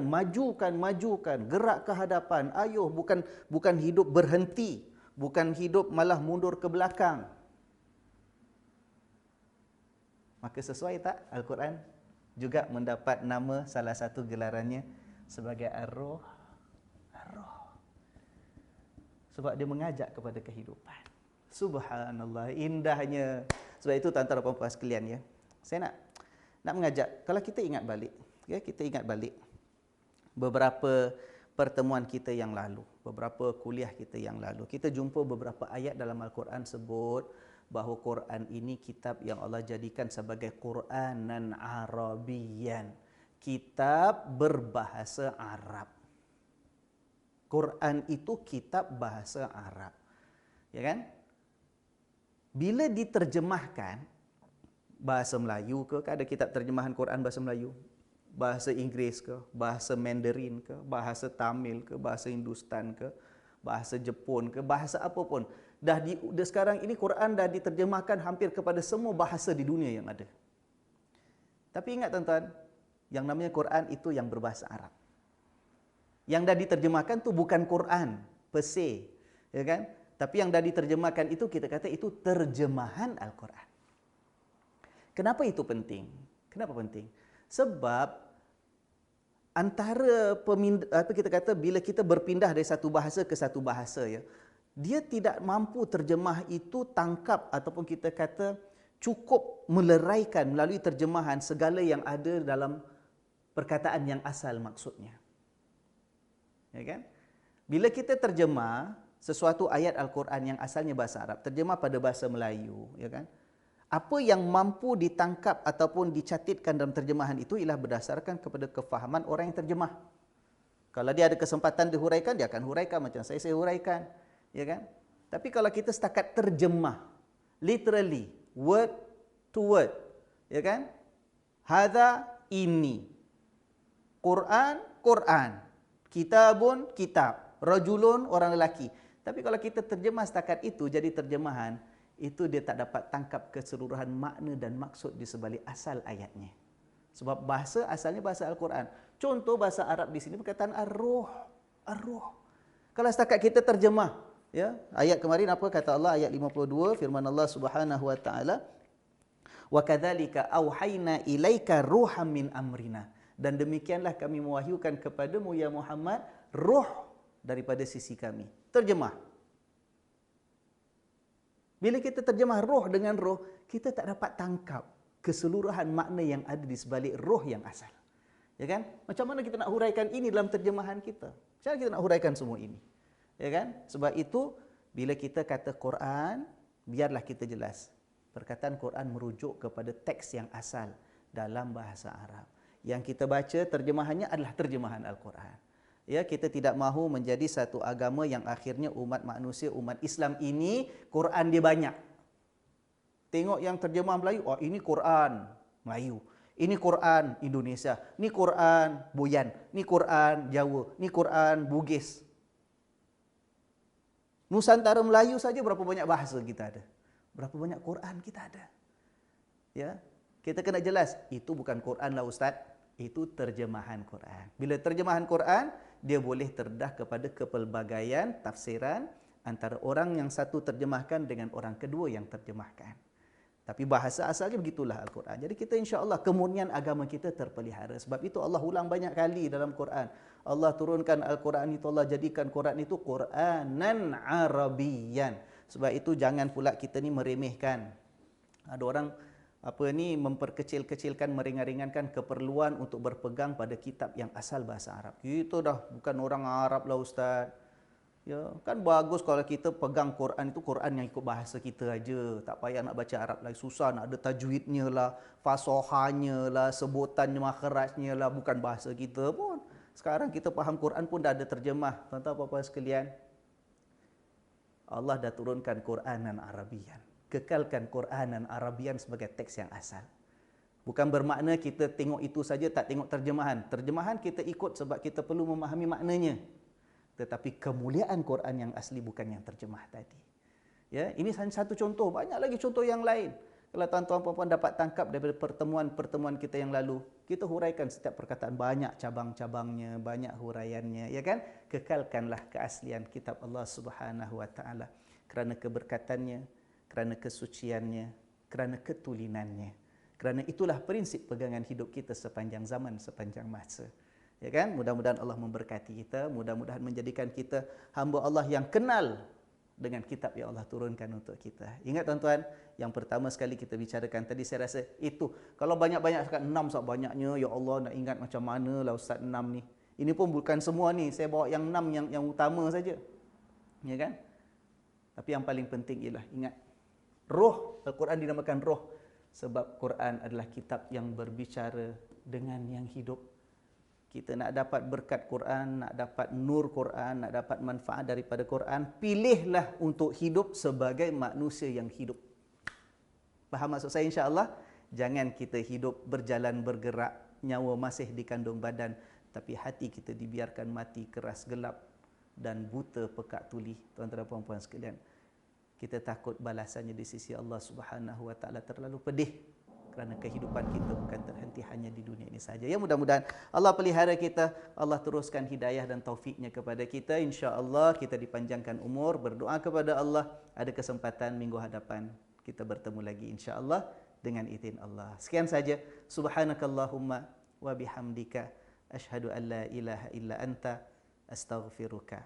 majukan, gerak ke hadapan. Ayuh, bukan hidup berhenti, bukan hidup malah mundur ke belakang. Maka sesuai tak? Al-Quran juga mendapat nama, salah satu gelarannya sebagai Ar-Ruh. Sebab dia mengajak kepada kehidupan. Subhanallah, indahnya. Sebab itu tuan-tuan dan puan-puan sekalian, ya, saya nak mengajak, kalau kita ingat balik, ya, kita ingat balik beberapa pertemuan kita yang lalu, beberapa kuliah kita yang lalu, kita jumpa beberapa ayat dalam Al-Quran sebut bahawa Quran ini kitab yang Allah jadikan sebagai Quranan Arabiyan, kitab berbahasa Arab. Quran itu kitab bahasa Arab. Ya kan? Bila diterjemahkan bahasa Melayu ke, ada kitab terjemahan Quran bahasa Melayu, bahasa Inggeris ke, bahasa Mandarin ke, bahasa Tamil ke, bahasa Hindustan ke, bahasa Jepun ke, bahasa apapun. Dah sekarang ini Quran dah diterjemahkan hampir kepada semua bahasa di dunia yang ada. Tapi ingat tuan-tuan, yang namanya Quran itu yang berbahasa Arab. Yang dah diterjemahkan tu bukan Quran per se, ya kan? Tapi yang dah diterjemahkan itu kita kata itu terjemahan Al-Quran. Kenapa itu penting? Kenapa penting? Sebab antara kita kata bila kita berpindah dari satu bahasa ke satu bahasa, ya, dia tidak mampu terjemah itu tangkap ataupun kita kata cukup meleraikan melalui terjemahan segala yang ada dalam perkataan yang asal maksudnya. Ya kan? Bila kita terjemah sesuatu ayat Al-Quran yang asalnya bahasa Arab, terjemah pada bahasa Melayu, ya kan? Apa yang mampu ditangkap ataupun dicatitkan dalam terjemahan itu ialah berdasarkan kepada kefahaman orang yang terjemah. Kalau dia ada kesempatan dihuraikan, dia akan huraikan macam saya huraikan, ya kan? Tapi kalau kita setakat terjemah, literally, word to word, ya kan? Hadza ini, Quran, Quran. Kitabun, kitab. Rajulun, orang lelaki. Tapi kalau kita terjemah setakat itu, jadi terjemahan, itu dia tak dapat tangkap keseluruhan makna dan maksud di sebalik asal ayatnya. Sebab bahasa asalnya bahasa Al-Quran. Contoh bahasa Arab di sini perkataan Ar-Ruh. Ar-Ruh. Kalau setakat kita terjemah, ya, ayat kemarin apa kata Allah, ayat 52, firman Allah Subhanahu wa taala, "Wa kadzalika auhayna ilaika ruham min amrina." Dan demikianlah kami mewahyukan kepadamu ya Muhammad ruh daripada sisi kami. Terjemah. Bila kita terjemah ruh dengan ruh, kita tak dapat tangkap keseluruhan makna yang ada di sebalik ruh yang asal. Ya kan? Macam mana kita nak huraikan ini dalam terjemahan kita? Macam mana kita nak huraikan semua ini? Ya kan? Sebab itu bila kita kata Quran, biarlah kita jelas. Perkataan Quran merujuk kepada teks yang asal dalam bahasa Arab. Yang kita baca terjemahannya adalah terjemahan Al-Quran. Ya, kita tidak mahu menjadi satu agama yang akhirnya umat manusia, umat Islam ini Quran dia banyak. Tengok yang terjemahan Melayu, oh ini Quran Melayu, ini Quran Indonesia, ini Quran Boyan, ini Quran Jawa, ini Quran Bugis. Nusantara Melayu saja berapa banyak bahasa kita ada. Berapa banyak Quran kita ada. Ya, kita kena jelas, itu bukan Quran lah Ustaz, itu terjemahan Quran. Bila terjemahan Quran, dia boleh terdedah kepada kepelbagaian tafsiran antara orang yang satu terjemahkan dengan orang kedua yang terjemahkan. Tapi bahasa asalnya begitulah Al-Quran. Jadi kita insya-Allah kemurnian agama kita terpelihara. Sebab itu Allah ulang banyak kali dalam Quran. Allah turunkan Al-Quran itu, Allah jadikan Quran itu Quranan Arabiyan. Sebab itu jangan pula kita ni meremehkan. Ada orang memperkecil-kecilkan, meringan-ringankan keperluan untuk berpegang pada kitab yang asal bahasa Arab. Kita dah bukan orang Arab lah Ustaz. Ya, kan bagus kalau kita pegang Quran itu Quran yang ikut bahasa kita aja. Tak payah nak baca Arab lagi, susah nak ada tajwidnya lah, fasahahnya lah, sebutannya, makhrajnya lah, bukan bahasa kita pun. Sekarang kita faham Quran pun dah ada terjemah. Tuan-tuan puan-puan sekalian, Allah dah turunkan Quranan Arabian. Kekalkan Quranan Arabian sebagai teks yang asal. Bukan bermakna kita tengok itu saja, tak tengok terjemahan. Terjemahan kita ikut sebab kita perlu memahami maknanya. Tetapi kemuliaan Quran yang asli bukan yang terjemah tadi. Ya, ini hanya satu contoh, banyak lagi contoh yang lain. Kalau tuan-tuan puan-puan dapat tangkap daripada pertemuan-pertemuan kita yang lalu, kita huraikan setiap perkataan, banyak cabang-cabangnya, banyak huraiannya, ya kan? Kekalkanlah keaslian kitab Allah Subhanahu wa taala kerana keberkatannya, kerana kesuciannya, kerana ketulinannya. Kerana itulah prinsip pegangan hidup kita sepanjang zaman, sepanjang masa. Ya kan? Mudah-mudahan Allah memberkati kita, mudah-mudahan menjadikan kita hamba Allah yang kenal dengan kitab yang Allah turunkan untuk kita. Ingat tuan-tuan, yang pertama sekali kita bicarakan tadi, saya rasa itu. Kalau banyak-banyak cakap 6 sebab banyaknya, ya Allah nak ingat macam mana lah Ustaz 6 ni. Ini pun bukan semua ni, saya bawa yang 6 yang utama saja. Ya kan? Tapi yang paling penting ialah ingat, roh, Al-Quran dinamakan roh sebab Quran adalah kitab yang berbicara dengan yang hidup. Kita nak dapat berkat Quran, nak dapat nur Quran, nak dapat manfaat daripada Quran, pilihlah untuk hidup sebagai manusia yang hidup. Faham maksud saya insya-Allah? Jangan kita hidup berjalan bergerak, nyawa masih dikandung badan, tapi hati kita dibiarkan mati keras gelap dan buta pekak tuli. Tuan-tuan dan puan-puan sekalian, kita takut balasannya di sisi Allah Subhanahu wa taala terlalu pedih. Kerana kehidupan kita bukan terhenti hanya di dunia ini saja. Ya, mudah-mudahan Allah pelihara kita, Allah teruskan hidayah dan taufiknya kepada kita. InsyaAllah kita dipanjangkan umur, berdoa kepada Allah, ada kesempatan minggu hadapan kita bertemu lagi insyaAllah dengan izin Allah. Sekian saja. Subhanakallahumma wa bihamdika asyhadu an la ilaha illa anta astaghfiruka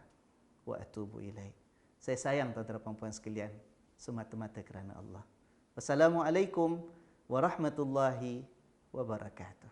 wa atubu ilaik. Saya sayang tuan-tuan dan puan-puan sekalian semata-mata kerana Allah. Wassalamualaikum warahmatullahi wabarakatuh.